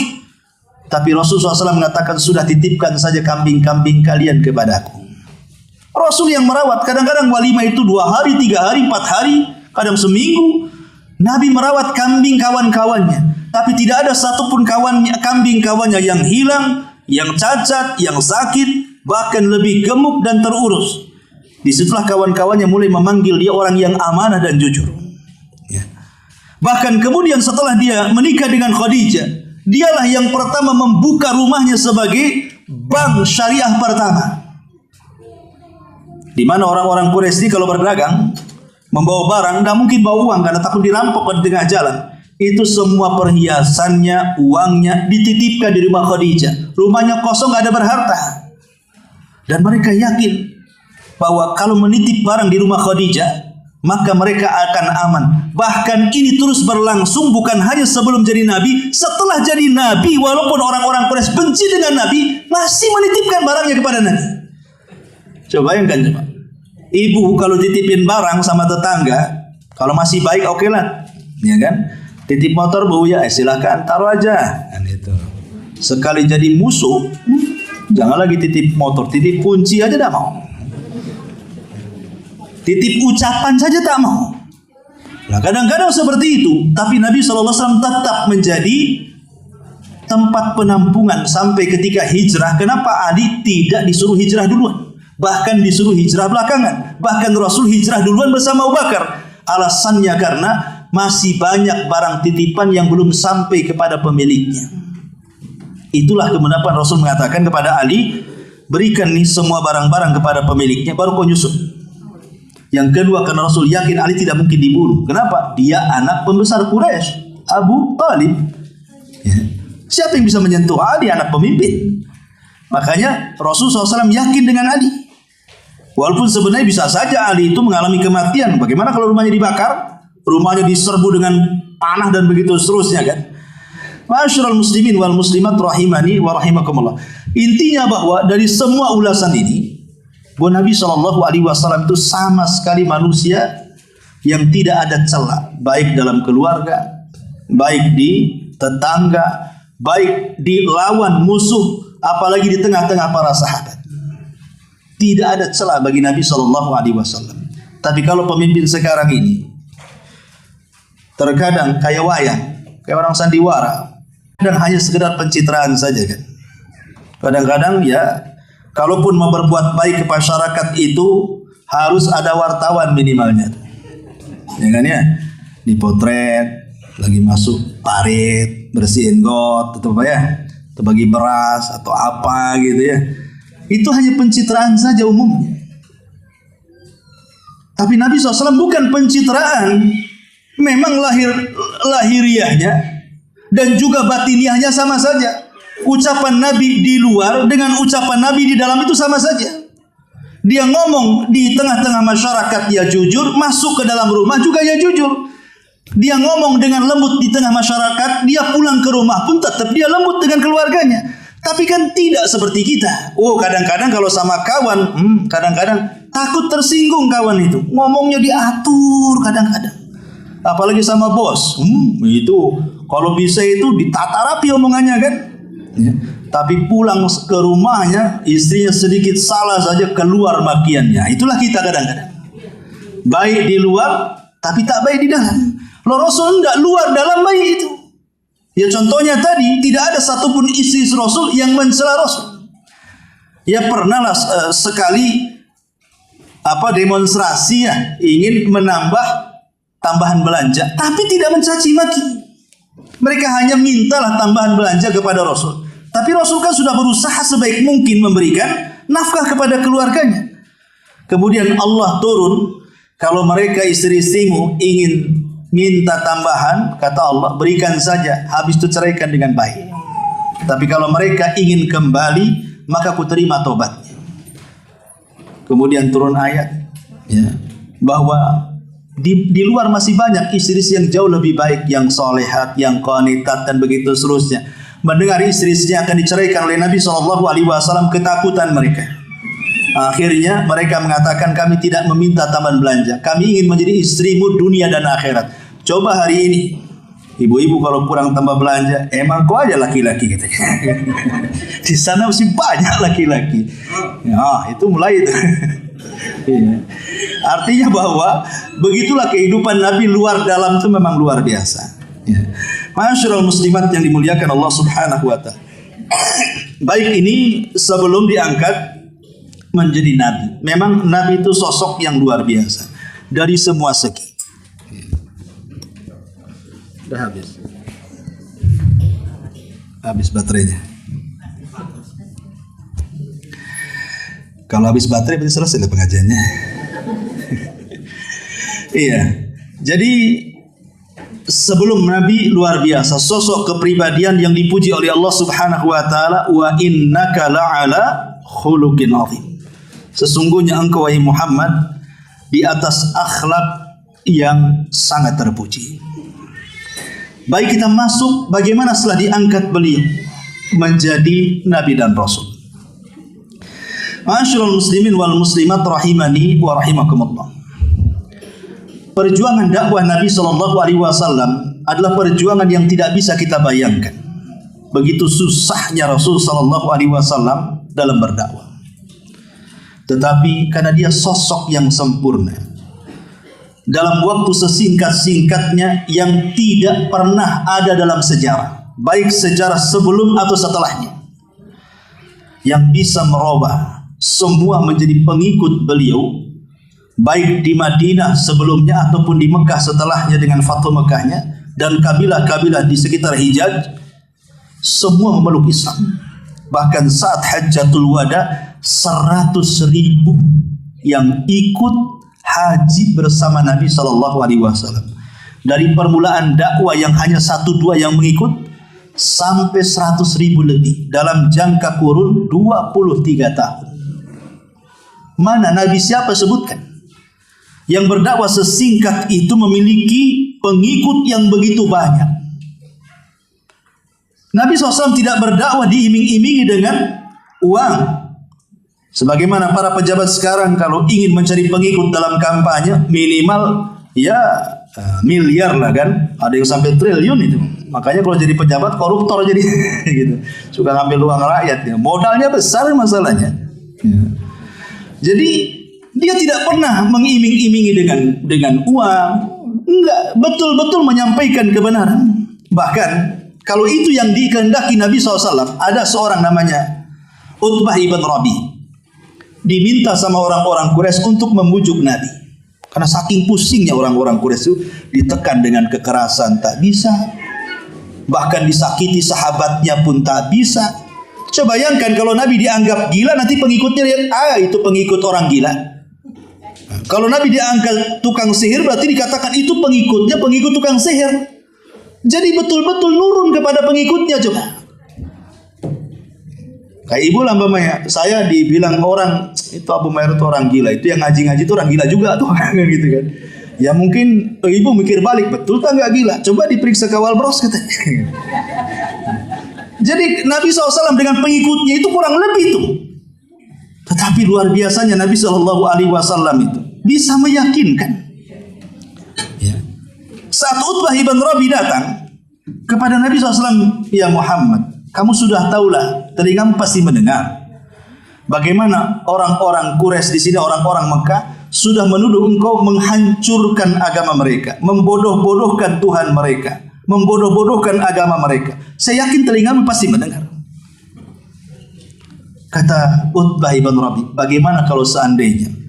Tapi Rasulullah SAW mengatakan, sudah titipkan saja kambing-kambing kalian kepadaku. Rasul yang merawat, kadang-kadang walimah itu 2 hari, 3 hari, 4 hari, kadang seminggu. Nabi merawat kambing kawan-kawannya, tapi tidak ada satupun kambing kawannya yang hilang, yang cacat, yang sakit, bahkan lebih gemuk dan terurus. Disitulah kawan-kawannya mulai memanggil dia orang yang amanah dan jujur. Ya. Bahkan kemudian setelah dia menikah dengan Khadijah, dialah yang pertama membuka rumahnya sebagai bank syariah pertama. Di mana orang-orang Quraisy kalau berdagang membawa barang, tidak mungkin bawa uang karena takut dirampok di tengah jalan. Itu semua perhiasannya, uangnya dititipkan di rumah Khadijah. Rumahnya kosong, nggak ada berharta. Dan mereka yakin bahwa kalau menitip barang di rumah Khadijah, maka mereka akan aman. Bahkan ini terus berlangsung bukan hanya sebelum jadi Nabi, setelah jadi Nabi, walaupun orang-orang Quraisy benci dengan Nabi, masih menitipkan barangnya kepada Nabi. Coba bayangkan coba. Ibu kalau titipin barang sama tetangga, kalau masih baik oke lah, ya kan? Titip motor bu ya, silahkan taruh aja. Kan itu. Sekali jadi musuh, jangan lagi titip motor, titip kunci aja tidak mau. Titip ucapan saja tak mau. Nah kadang-kadang seperti itu, tapi Nabi SAW tetap menjadi tempat penampungan sampai ketika hijrah. Kenapa Ali tidak disuruh hijrah duluan? Bahkan disuruh hijrah belakangan. Bahkan Rasul hijrah duluan bersama Abu Bakar. Alasannya karena masih banyak barang titipan yang belum sampai kepada pemiliknya. Itulah kemudian Rasul mengatakan kepada Ali, berikan nih semua barang-barang kepada pemiliknya, baru kau nyusun. Yang kedua, karena Rasul yakin Ali tidak mungkin dibunuh. Kenapa? Dia anak pembesar Quraisy, Abu Talib. Ya. Siapa yang bisa menyentuh Ali, anak pemimpin? Makanya Rasul SAW yakin dengan Ali. Walaupun sebenarnya bisa saja Ali itu mengalami kematian. Bagaimana kalau rumahnya dibakar? Rumahnya diserbu dengan panah dan begitu seterusnya kan? Ma'asyiral muslimin wal muslimat rahimani wa rahimakumullah. Intinya bahwa dari semua ulasan ini, bahwa Nabi SAW itu sama sekali manusia yang tidak ada celah, baik dalam keluarga, baik di tetangga, baik di lawan musuh, apalagi di tengah-tengah para sahabat. Tidak ada celah bagi Nabi SAW. Tapi kalau pemimpin sekarang ini terkadang kayak wayang, kayak orang sandiwara, kadang hanya sekedar pencitraan saja kan. Kadang-kadang ya, kalaupun mau berbuat baik ke masyarakat itu harus ada wartawan minimalnya, ya kan ya, dipotret lagi masuk parit, bersihin got, atau apa ya, atau bagi beras atau apa gitu ya. Itu hanya pencitraan saja umumnya. Tapi Nabi SAW bukan pencitraan. Memang lahiriahnya dan juga batiniahnya sama saja. Ucapan Nabi di luar dengan ucapan Nabi di dalam itu sama saja. Dia ngomong di tengah-tengah masyarakat dia jujur, masuk ke dalam rumah juga dia jujur. Dia ngomong dengan lembut di tengah masyarakat, dia pulang ke rumah pun tetap dia lembut dengan keluarganya. Tapi kan tidak seperti kita. Oh, kadang-kadang kalau sama kawan, kadang-kadang takut tersinggung kawan itu. Ngomongnya diatur kadang-kadang. Apalagi sama bos, itu kalau bisa itu ditata rapi omongannya kan. Ya. Tapi pulang ke rumahnya, istrinya sedikit salah saja keluar makiannya. Itulah kita kadang-kadang. Baik di luar, tapi tak baik di dalam. Loh Rasul enggak luar dalam baik itu. Ya contohnya tadi, tidak ada satupun istri Rasul yang mencela Rasul. Ya pernahlah sekali demonstrasi ya, ingin menambah tambahan belanja, tapi tidak mencaci maki. Mereka hanya mintalah tambahan belanja kepada Rasul. Tapi Rasul kan sudah berusaha sebaik mungkin memberikan nafkah kepada keluarganya. Kemudian Allah turun, kalau mereka istri-istrimu ingin minta tambahan, kata Allah, berikan saja, habis itu ceraikan dengan baik. Tapi kalau mereka ingin kembali, maka ku terima tobatnya. Kemudian turun ayat ya, bahwa di luar masih banyak istri-istri yang jauh lebih baik, yang solehat, yang qanitat dan begitu seterusnya. Mendengar istri-istrinya akan diceraikan oleh Nabi SAW, ketakutan mereka. Akhirnya mereka mengatakan, kami tidak meminta tambahan belanja, kami ingin menjadi istrimu dunia dan akhirat. Coba hari ini, ibu-ibu kalau kurang tambah belanja, emang kau aja laki-laki katanya. Di sana masih banyak laki-laki. Ya, itu mulai itu. Artinya bahwa begitulah kehidupan Nabi, luar dalam itu memang luar biasa. Ya. Ma'asyiral muslimat yang dimuliakan Allah Subhanahu wa ta'ala. Baik, ini sebelum diangkat menjadi Nabi. Memang Nabi itu sosok yang luar biasa dari semua segi. Sudah habis baterainya. Kalau habis baterai berarti selesai pengajiannya. Iya. Jadi sebelum Nabi luar biasa, sosok kepribadian yang dipuji oleh Allah Subhanahu wa taala, wa innaka la'ala khuluqin 'azim. Sesungguhnya engkau wahai Muhammad di atas akhlak yang sangat terpuji. Baik, kita masuk bagaimana setelah diangkat beliau menjadi nabi dan rasul. Ma'asyiral muslimin wal muslimat rahimani wa rahimakumullah. Perjuangan dakwah Nabi sallallahu alaihi wasallam adalah perjuangan yang tidak bisa kita bayangkan. Begitu susahnya Rasul sallallahu alaihi wasallam dalam berdakwah. Tetapi karena dia sosok yang sempurna, dalam waktu sesingkat-singkatnya yang tidak pernah ada dalam sejarah, baik sejarah sebelum atau setelahnya, yang bisa merubah semua menjadi pengikut beliau, baik di Madinah sebelumnya ataupun di Mekah setelahnya dengan Fathu Mekahnya, dan kabilah-kabilah di sekitar Hijaz, semua memeluk Islam. Bahkan saat Hajjatul Wada 100.000 yang ikut haji bersama Nabi Sallallahu Alaihi Wasallam. Dari permulaan dakwah yang hanya 1-2 yang mengikut sampai 100.000 lebih dalam jangka kurun 23 tahun. Mana Nabi siapa sebutkan? Yang berdakwah sesingkat itu memiliki pengikut yang begitu banyak. Nabi SAW tidak berdakwah diiming-imingi dengan uang. Sebagaimana para pejabat sekarang kalau ingin mencari pengikut dalam kampanye minimal ya miliar lah kan. Ada yang sampai triliun itu. Makanya kalau jadi pejabat koruptor jadi gitu. Suka ngambil uang rakyat. Ya. Modalnya besar masalahnya. Ya. Jadi dia tidak pernah mengiming-imingi dengan uang, enggak, betul-betul menyampaikan kebenaran. Bahkan kalau itu yang dikehendaki Nabi SAW, ada seorang namanya Utbah ibn Rabi, diminta sama orang-orang Quraisy untuk membujuk Nabi. Karena saking pusingnya orang-orang Quraisy itu, ditekan dengan kekerasan tak bisa, bahkan disakiti sahabatnya pun tak bisa. Coba bayangkan kalau Nabi dianggap gila, nanti pengikutnya lihat, itu pengikut orang gila. Kalau Nabi diangkat tukang sihir, berarti dikatakan itu pengikutnya pengikut tukang sihir. Jadi betul-betul nurun kepada pengikutnya. Coba kayak ibu lah mbak, saya dibilang orang itu Abu Maher itu orang gila, itu yang ngaji-ngaji itu orang gila juga tuh gitu kan. Ya mungkin ibu mikir balik, betul tak nggak gila? Coba diperiksa kawal bros katanya. Jadi Nabi SAW dengan pengikutnya itu kurang lebih tuh. Tetapi luar biasanya Nabi SAW itu bisa meyakinkan. Ya. Saat Utbah ibn Rabi datang kepada Nabi SAW, ya Muhammad, kamu sudah tahulah, telingamu pasti mendengar bagaimana orang-orang Quraisy di sini, orang-orang Mekah sudah menuduh engkau menghancurkan agama mereka, membodoh-bodohkan Tuhan mereka, membodoh-bodohkan agama mereka. Saya yakin telingamu pasti mendengar. Kata Utbah ibn Rabi, bagaimana kalau seandainya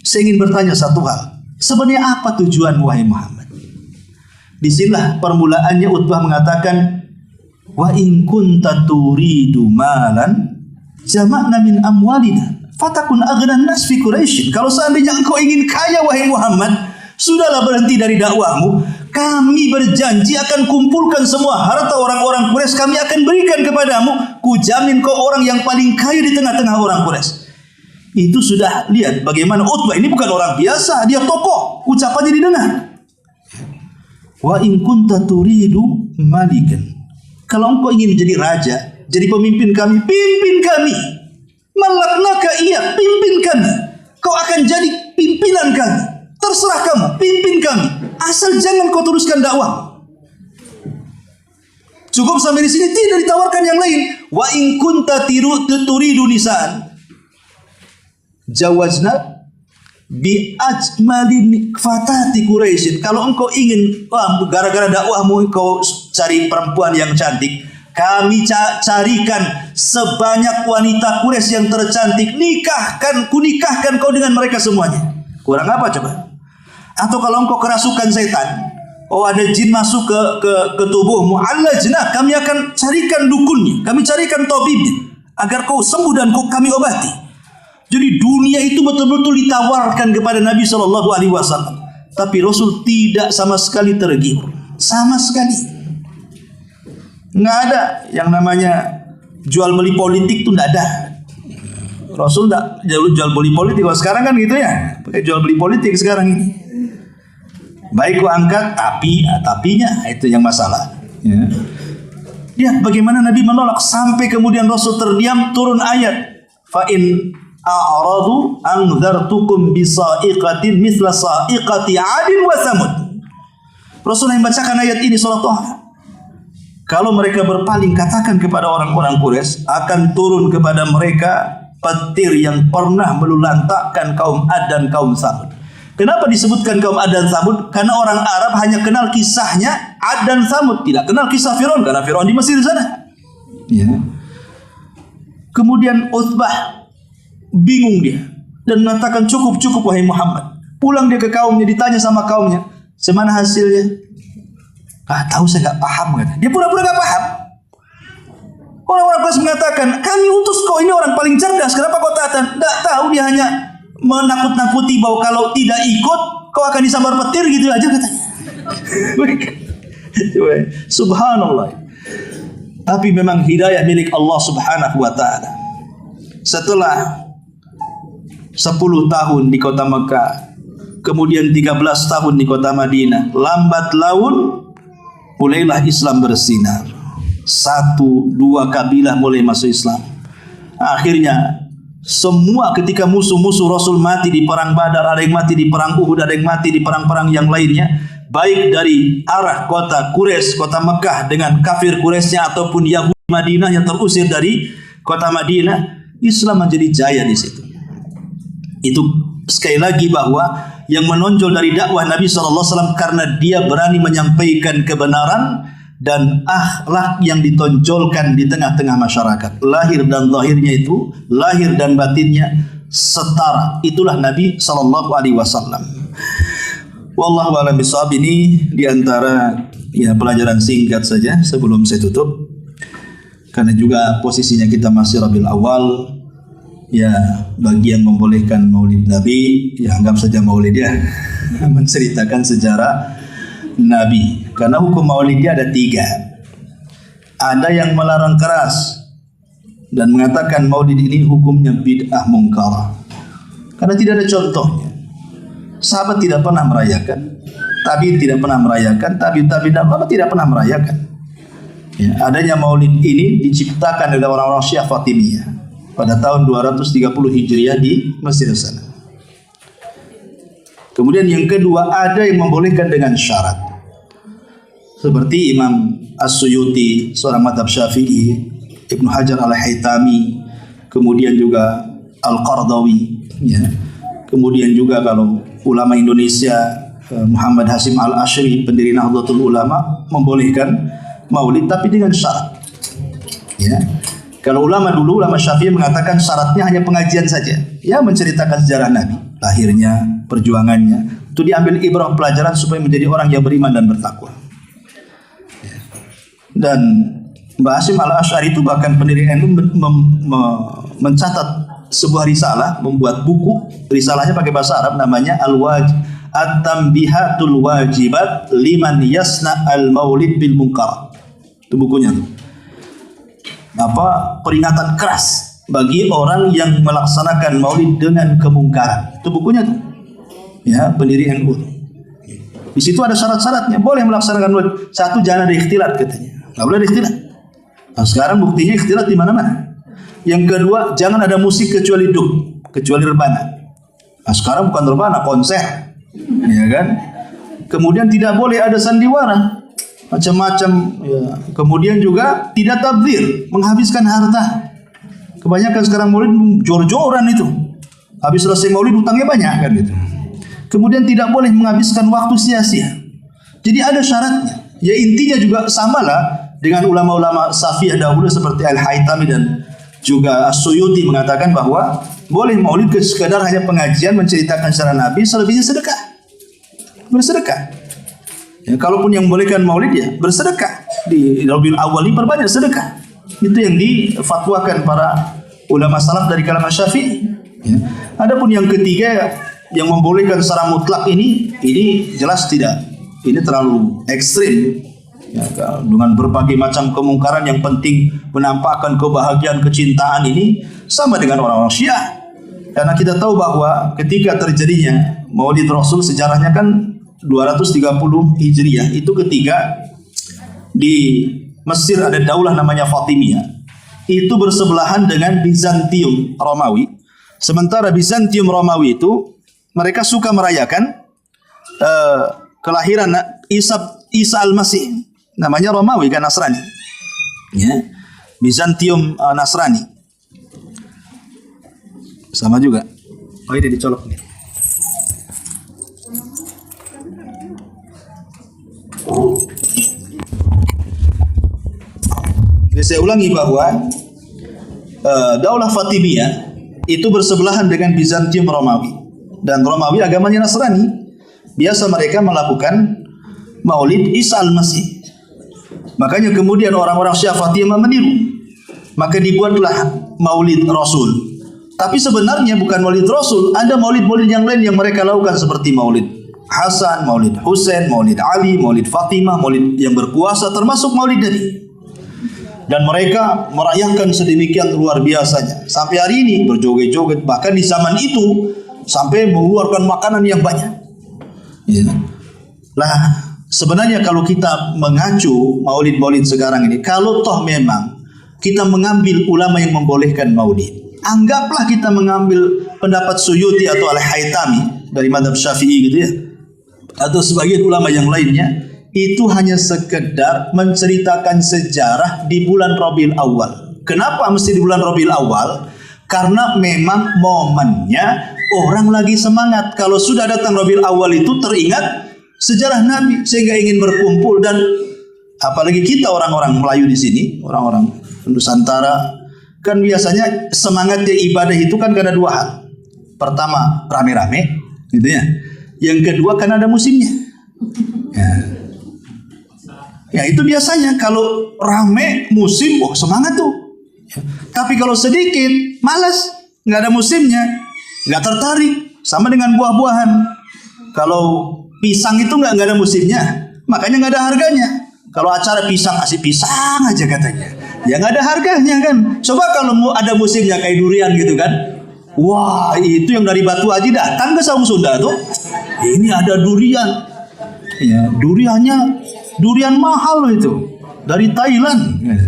saya ingin bertanya satu hal, sebenarnya apa tujuan wahai Muhammad? Disinilah permulaannya Utbah mengatakan, wa in kunta turidu malan jama'na min amwalina fatakun aghnan nas fi Quraisy. Kalau seandainya engkau ingin kaya wahai Muhammad, sudahlah berhenti dari dakwahmu. Kami berjanji akan kumpulkan semua harta orang-orang Quraisy, kami akan berikan kepadamu. Kujamin kau orang yang paling kaya di tengah-tengah orang Quraisy. Itu sudah lihat bagaimana Utbah ini bukan orang biasa, dia tokoh, ucapannya didengar. Wa in kunta turidu malikan. Kalau engkau ingin menjadi raja, jadi pemimpin kami, pimpin kami. Malaknaka iya, pimpin kami. Kau akan jadi pimpinan kami. Terserah kamu, pimpin kami. Asal jangan kau teruskan dakwah. Cukup sampai di sini, tidak ditawarkan yang lain. Wa in kunta turidu nisaan jawazna bi ajmalin fatati Quraisy. Kalau engkau ingin gara-gara dakwahmu kau cari perempuan yang cantik, kami carikan sebanyak wanita Quraisy yang tercantik, kunikahkan kau dengan mereka semuanya. Kurang apa coba? Atau kalau engkau kerasukan setan, ada jin masuk ke tubuhmu, allajnah, kami akan carikan dukunnya, kami carikan tabibnya agar kau sembuh dan kami obati. Jadi dunia itu betul-betul ditawarkan kepada Nabi Shallallahu Alaihi Wasallam, tapi Rasul tidak sama sekali tergiur, sama sekali. Nggak ada yang namanya jual beli politik tuh nggak ada. Rasul nggak jual beli politik. Kalau sekarang kan gitu ya, pakai jual beli politik sekarang ini. Baik ku angkat, tapinya itu yang masalah. Ya. Lihat bagaimana Nabi menolak sampai kemudian Rasul terdiam, turun ayat. Fa in a'radu anzartukum bisa'iqatin misla sa'iqati 'adin wa samud. Rasul yang membacakan ayat ini surah Thaha. Kalau mereka berpaling, katakan kepada orang-orang Quraisy, akan turun kepada mereka petir yang pernah melulantakkan kaum Ad dan kaum Samud. Kenapa disebutkan kaum Ad dan Samud? Karena orang Arab hanya kenal kisahnya Ad dan Samud, tidak kenal kisah Firaun, karena Firaun di Mesir sana. Ya. Kemudian Utsbah bingung dia dan mengatakan, cukup wahai Muhammad. Pulang dia ke kaumnya, ditanya sama kaumnya, semana hasilnya? Tahu saya nggak paham, kata. Dia pura-pura nggak paham. Orang-orang Quraisy mengatakan, kami utus kau, ini orang paling cerdas, kenapa kau taatan? Nggak tahu, dia hanya menakut-nakuti bahwa kalau tidak ikut kau akan disambar petir, gitu aja katanya. Subhanallah. Tapi memang hidayah milik Allah Subhanahu wa Ta'ala. Setelah 10 tahun di kota Mekah, kemudian 13 tahun di kota Madinah, lambat laun mulailah Islam bersinar. 1-2 kabilah mulai masuk Islam. Akhirnya semua ketika musuh-musuh Rasul mati di perang Badar, ada yang mati di perang Uhud, ada yang mati di perang-perang yang lainnya, baik dari arah kota Quraisy, kota Mekah dengan kafir Quraisynya ataupun Yahudi Madinah yang terusir dari kota Madinah, Islam menjadi jaya di situ. Itu sekali lagi bahwa yang menonjol dari dakwah Nabi SAW karena dia berani menyampaikan kebenaran dan akhlak yang ditonjolkan di tengah-tengah masyarakat. Lahir dan zahirnya itu, lahir dan batinnya setara. Itulah Nabi SAW. Wallahu a'lam bishawab. Ini diantara pelajaran singkat saja sebelum saya tutup. Karena juga posisinya kita masih Rabiul Awal. Ya, bagi yang membolehkan maulid Nabi, ya anggap saja maulid ya. Menceritakan sejarah Nabi. Karena hukum maulid dia ada 3. Ada yang melarang keras dan mengatakan maulid ini hukumnya bid'ah mungkar. Karena tidak ada contohnya. Sahabat tidak pernah merayakan, tabi'in tidak pernah merayakan, tabi'in tidak pernah merayakan. Ya, adanya maulid ini diciptakan oleh orang-orang Syiah Fatimiyah pada tahun 230 Hijriah di Mesir sana. Kemudian yang kedua, ada yang membolehkan dengan syarat. Seperti Imam As-Suyuti, seorang mazhab Syafi'i, Ibnu Hajar Al-Haytami, kemudian juga Al-Qardawi, ya. Kemudian juga kalau ulama Indonesia, Muhammad Hasim Al-Ashri, pendiri Nahdlatul Ulama, membolehkan maulid tapi dengan syarat. Ya. Kalau ulama dulu, ulama Syafi'i mengatakan syaratnya hanya pengajian saja. Ya, menceritakan sejarah Nabi, lahirnya, perjuangannya. Itu diambil ibrah pelajaran supaya menjadi orang yang beriman dan bertakwa. Dan Mbah Hasim Al-Asy'ari itu bahkan pendiri NU mencatat sebuah risalah, membuat buku. Risalahnya pakai bahasa Arab, namanya At-Tanbihatul Wajibat Liman Yasna Al-Maulid Bil Munkar. Itu bukunya tuh. Peringatan keras bagi orang yang melaksanakan maulid dengan kemungkaran. Itu bukunya tuh. Ya, pendiri NU. Di situ ada syarat-syaratnya. Boleh melaksanakan maulid. 1, jangan ada ikhtilat katanya. Enggak boleh ada ikhtilat. Nah, sekarang buktinya ikhtilat di mana-mana. Yang kedua, jangan ada musik kecuali dum, kecuali rebana. Nah, sekarang bukan rebana, konser. Ya kan? Kemudian tidak boleh ada sandiwara. Macam-macam ya. Kemudian juga tidak tabdzir, menghabiskan harta. Kebanyakan sekarang maulid jor-joran itu. Habis selesai maulid utangnya banyak kan gitu. Kemudian tidak boleh menghabiskan waktu sia-sia. Jadi ada syaratnya. Ya intinya juga samalah dengan ulama-ulama Safiyah dahulu seperti Al-Haytami dan juga As-Suyuti mengatakan bahwa boleh maulid sekadar hanya pengajian menceritakan sejarah Nabi, selebihnya sedekah. Bersedekah. Ya, kalaupun yang membolehkan maulid ya bersedekah. Di Rabiul Awal ini perbanyak sedekah. Itu yang difatwakan para ulama salaf dari kalangan Syafi'i. Ya. Adapun yang ketiga yang membolehkan secara mutlak ini jelas tidak. Ini terlalu ekstrim. Ya, dengan berbagai macam kemungkaran yang penting menampakkan kebahagiaan kecintaan ini sama dengan orang-orang Syiah. Karena kita tahu bahwa ketika terjadinya Maulid Rasul sejarahnya kan 230 Hijriah, itu ketika di Mesir ada daulah namanya Fatimiyah. Itu bersebelahan dengan Bizantium Romawi. Sementara Bizantium Romawi itu mereka suka merayakan kelahiran Isa Al-Masih. Namanya Romawi kan, Nasrani. Ya. Bizantium Nasrani. Sama juga. Oh, ini dicolok nih. Jadi saya ulangi bahwa daulah Fatimiyah itu bersebelahan dengan Bizantium Romawi, dan Romawi agamanya Nasrani. Biasa mereka melakukan Maulid Isa Al-Masih. Makanya kemudian orang-orang Syiah Fatimiyah meniru. Maka dibuatlah Maulid Rasul. Tapi sebenarnya bukan Maulid Rasul, ada maulid-maulid yang lain yang mereka lakukan seperti Maulid Hasan, Maulid Husain, Maulid Ali, Maulid Fatimah, Maulid yang berkuasa, termasuk Maulid Nabi. Dan mereka merayakan sedemikian luar biasanya. Sampai hari ini berjoget-joget, bahkan di zaman itu sampai mengeluarkan makanan yang banyak. Ya. Lah, sebenarnya kalau kita mengacu maulid-maulid sekarang ini, kalau toh memang kita mengambil ulama yang membolehkan maulid, anggaplah kita mengambil pendapat Suyuti atau Al-Haytami dari mazhab Syafi'i gitu ya, atau sebagian ulama yang lainnya, itu hanya sekedar menceritakan sejarah di bulan Rabiul Awal. Kenapa mesti di bulan Rabiul Awal? Karena memang momennya orang lagi semangat. Kalau sudah datang Rabiul Awal itu teringat sejarah Nabi sehingga ingin berkumpul. Dan apalagi kita orang-orang Melayu di sini, orang-orang Nusantara, kan biasanya semangatnya ibadah itu kan karena dua hal. Pertama, rame-rame, gitu ya. Yang kedua, kan ada musimnya. Ya itu biasanya kalau rame musim, oh semangat tuh. Tapi kalau sedikit, malas, nggak ada musimnya, nggak tertarik. Sama dengan buah-buahan. Kalau pisang itu nggak ada musimnya, makanya nggak ada harganya. Kalau acara pisang, kasih pisang aja katanya. Ya nggak ada harganya kan. Coba kalau mau ada musimnya kayak durian gitu kan. Wah, itu yang dari Batu Aji datang ke Saung Sunda tuh. Ini ada durian. Ya, durian mahal itu. Dari Thailand. Ya.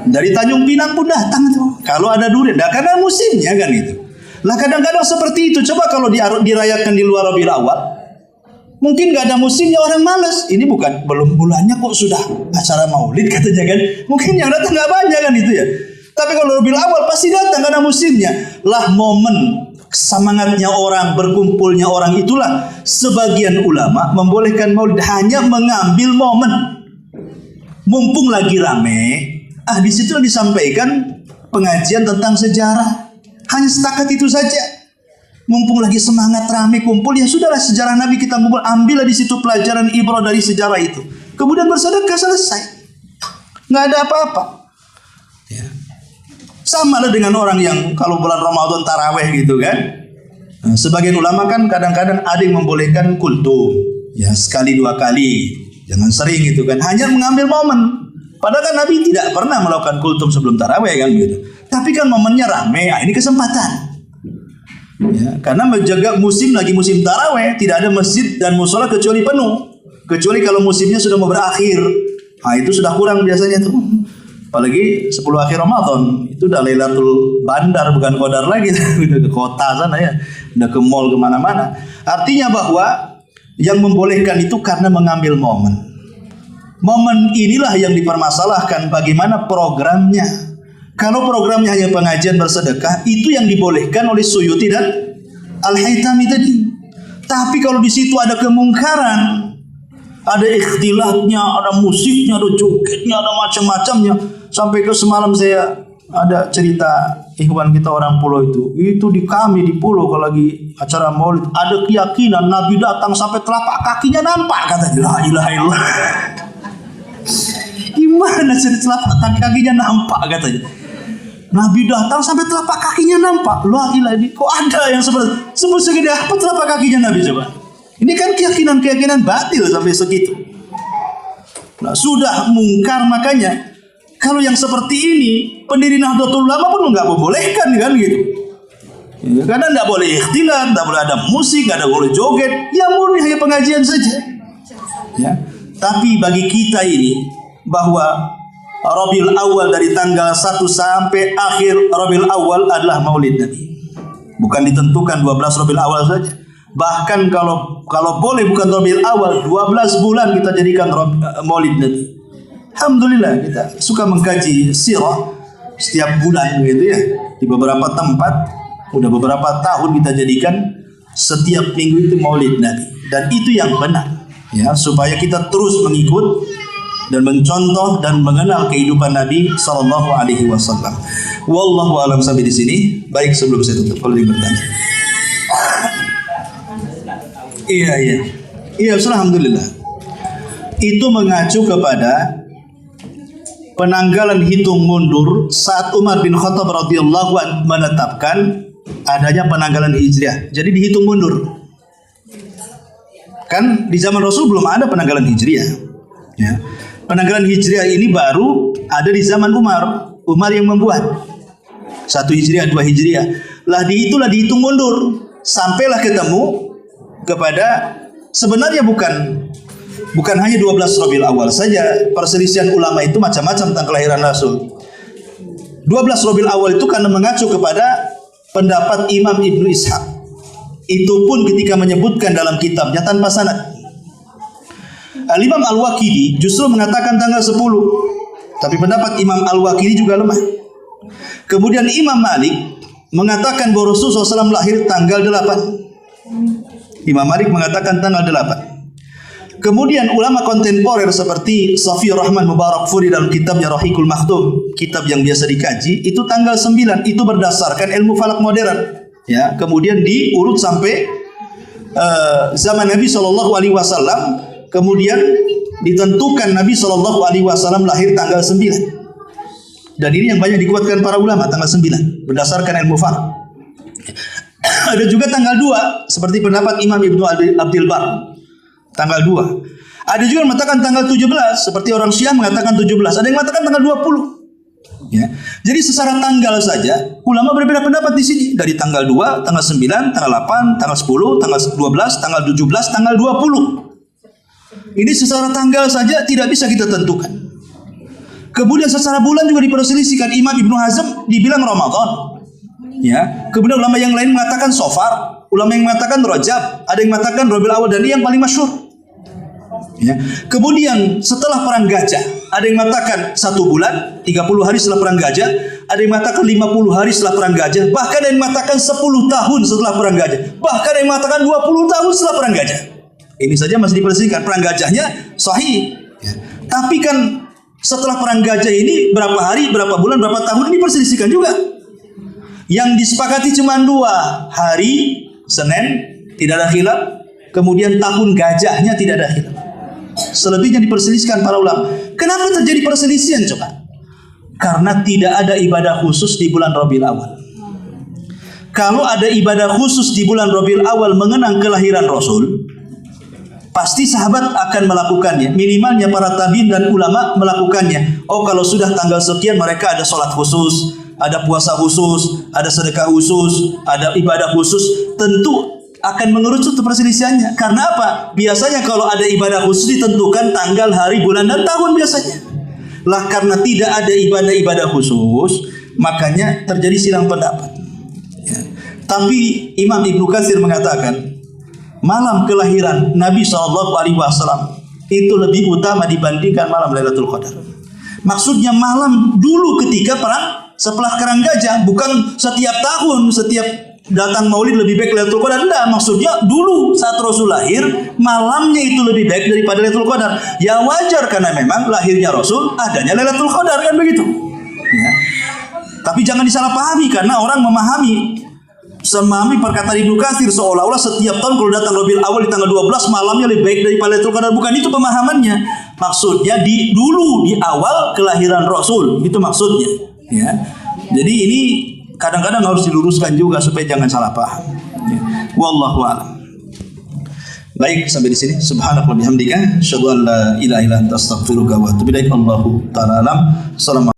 Dari Tanjung Pinang pun datang tuh. Kalau ada durian, nah, karena musimnya kan itu. Lah kadang-kadang seperti itu. Coba kalau dirayakan di luar Rabiul Awal, mungkin nggak ada musimnya, orang malas. Ini belum bulannya kok sudah acara maulid katanya kan. Mungkin yang datang nggak banyak kan itu ya. Tapi kalau Rabiul Awal pasti datang karena musimnya. Lah momen semangatnya orang, berkumpulnya orang, itulah sebagian ulama membolehkan maulid hanya mengambil momen. Mumpung lagi rame, di situ disampaikan pengajian tentang sejarah. Hanya setakat itu saja. Mumpung lagi semangat rame kumpul, ya sudahlah sejarah Nabi kita kumpul, ambillah di situ pelajaran ibrah dari sejarah itu. Kemudian bersedekah, selesai. Nggak ada apa-apa. Ya. Sama lah dengan orang yang kalau bulan Ramadan taraweh gitu kan. Nah, sebagian ulama kan kadang-kadang ada yang membolehkan kultum. Ya sekali dua kali. Jangan sering gitu kan. Hanya mengambil momen. Padahal kan Nabi tidak pernah melakukan kultum sebelum taraweh kan gitu. Tapi kan momennya rame, ini kesempatan. Ya, karena menjaga musim lagi musim taraweh, tidak ada masjid dan musola kecuali penuh. Kecuali kalau musimnya sudah mau berakhir. Itu sudah kurang biasanya tuh. Apalagi 10 akhir Ramadan, itu udah Lailatul Bandar, bukan Qadar lagi. Udah ke kota sana ya, udah ke mall kemana-mana. Artinya bahwa yang membolehkan itu karena mengambil momen. Momen inilah yang dipermasalahkan bagaimana programnya. Kalau programnya hanya pengajian bersedekah, itu yang dibolehkan oleh Suyuti dan Al-Haytami tadi. Tapi kalau di situ ada kemungkaran, ada ikhtilatnya, ada musiknya, ada jogetnya, ada macam-macamnya. Sampai ke semalam saya ada cerita ikhwan kita orang pulau itu di kami di pulau kalau lagi acara maulid ada keyakinan Nabi datang sampai telapak kakinya nampak, kata la ilaha illallah. Gimana sih telapak kakinya nampak katanya? Nabi datang sampai telapak kakinya nampak. La ilaha illallah. Kok ada yang sebut segede apa telapak kakinya Nabi coba? Ini kan keyakinan batil sampai segitu. Nah, sudah mungkar, makanya kalau yang seperti ini pendiri Nahdlatul Ulama pun nggak membolehkan kan gitu. Ya, karena nggak boleh ikhtilat, nggak boleh ada musik, nggak boleh joget. Ya murni hanya pengajian saja. Ya. Tapi bagi kita ini bahwa Rabiul Awal dari tanggal 1 sampai akhir Rabiul Awal adalah Maulid Nabi. Bukan ditentukan 12 Rabiul Awal saja. Bahkan kalau boleh bukan Rabiul Awal, 12 bulan kita jadikan Maulid Nabi. Alhamdulillah kita suka mengkaji sirah setiap bulan gitu ya. Di beberapa tempat udah beberapa tahun kita jadikan setiap minggu itu Maulid Nabi. Dan itu yang benar. Ya, supaya kita terus mengikut dan mencontoh dan mengenal kehidupan Nabi sallallahu alaihi wasallam. Wallahu a'lam sampai di sini. Baik, sebelum saya tutup kalau bertanya. Iya, alhamdulillah. Itu mengacu kepada penanggalan hitung mundur saat Umar bin Khattab radhiyallahu anhu menetapkan adanya penanggalan Hijriah. Jadi dihitung mundur. Kan di zaman Rasul belum ada penanggalan Hijriah. Ya. Penanggalan Hijriah ini baru ada di zaman Umar. Umar yang membuat 1 Hijriah, 2 Hijriah. Itulah dihitung mundur. Sampailah ketemu kepada sebenarnya bukan hanya 12 Rabiul Awal saja. Perselisihan ulama itu macam-macam tentang kelahiran Rasul. 12 Rabiul Awal itu karena mengacu kepada pendapat Imam Ibnu Ishaq. Itu pun ketika menyebutkan dalam kitabnya tanpa sanad. Al-Imam Al-Waqidi justru mengatakan tanggal 10. Tapi pendapat Imam Al-Waqidi juga lemah. Kemudian Imam Malik mengatakan bahwa Rasulullah SAW lahir tanggal 8. Imam Malik mengatakan tanggal 8. Kemudian ulama kontemporer seperti Safiyur Rahman Mubarakfuri dalam kitabnya Rahiqul Maktum, kitab yang biasa dikaji, itu tanggal 9. Itu berdasarkan ilmu falak modern. Ya, kemudian diurut sampai zaman Nabi SAW. Kemudian ditentukan Nabi SAW lahir tanggal 9. Dan ini yang banyak dikuatkan para ulama, tanggal 9 berdasarkan ilmu falak. Ada juga tanggal 2 seperti pendapat Imam Ibnu Abdul Bar, tanggal 2. Ada juga yang mengatakan tanggal 17 seperti orang Syiah mengatakan 17. Ada yang mengatakan tanggal 20. Ya. Jadi secara tanggal saja ulama berbeda pendapat di sini, dari tanggal 2, tanggal 9, tanggal 8, tanggal 10, tanggal 12, tanggal 17, tanggal 20. Ini secara tanggal saja tidak bisa kita tentukan. Kemudian secara bulan juga diperselisihkan. Imam Ibnu Hazm dibilang Ramadan. Ya. Kemudian ulama yang lain mengatakan Safar, ulama yang mengatakan Rajab, ada yang mengatakan Rabiul Awal, dan ini yang paling masyhur. Ya. Kemudian setelah perang Gajah, ada yang mengatakan 1 bulan, 30 hari setelah perang Gajah, ada yang mengatakan 50 hari setelah perang Gajah, bahkan ada yang mengatakan 10 tahun setelah perang Gajah, bahkan ada yang mengatakan 20 tahun setelah perang Gajah. Ini saja masih diperselisihkan. Perang Gajahnya sahih. Ya. Tapi kan setelah perang Gajah ini berapa hari, berapa bulan, berapa tahun ini diperselisihkan juga. Yang disepakati cuma 2 hari, Senin tidak ada khilaf, kemudian tahun Gajahnya tidak ada khilaf. Selebihnya diperselisihkan para ulama. Kenapa terjadi perselisihan coba? Karena tidak ada ibadah khusus di bulan Rabiul Awal. Kalau ada ibadah khusus di bulan Rabiul Awal mengenang kelahiran Rasul, pasti sahabat akan melakukannya. Minimalnya para tabi'in dan ulama melakukannya. Oh, kalau sudah tanggal sekian mereka ada sholat khusus, ada puasa khusus, ada sedekah khusus, ada ibadah khusus. Tentu akan mengerucut perselisihannya. Karena apa? Biasanya kalau ada ibadah khusus ditentukan tanggal, hari, bulan, dan tahun biasanya. Lah karena tidak ada ibadah-ibadah khusus, makanya terjadi silang pendapat. Ya. Tapi Imam Ibnu Katsir mengatakan malam kelahiran Nabi SAW itu lebih utama dibandingkan malam Lailatul Qadar. Maksudnya malam dulu ketika perang setelah perang Gajah, bukan setiap tahun, setiap datang Maulid lebih baik Lailatul Qadar. Enggak, maksudnya dulu saat Rasul lahir malamnya itu lebih baik daripada Lailatul Qadar. Ya wajar karena memang lahirnya Rasul adanya Lailatul Qadar, kan begitu. Ya. Tapi jangan disalahpahami karena orang memahami perkataan Ibnu Katsir seolah-olah setiap tahun kalau datang Rabiul Awal di tanggal 12 malamnya lebih baik daripada Lailatul Qadar. Bukan itu pemahamannya. Maksudnya dulu di awal kelahiran Rasul, itu maksudnya. Ya. Jadi ini kadang-kadang harus diluruskan juga supaya jangan salah paham. Wallahu a'lam. Baik, sampai di sini. Subhanallah bihamdika, asyhadu an la ilaha illa anta astaghfiruka wa atubu ilaik. Allahu ta'ala alam. Assalamualaikum.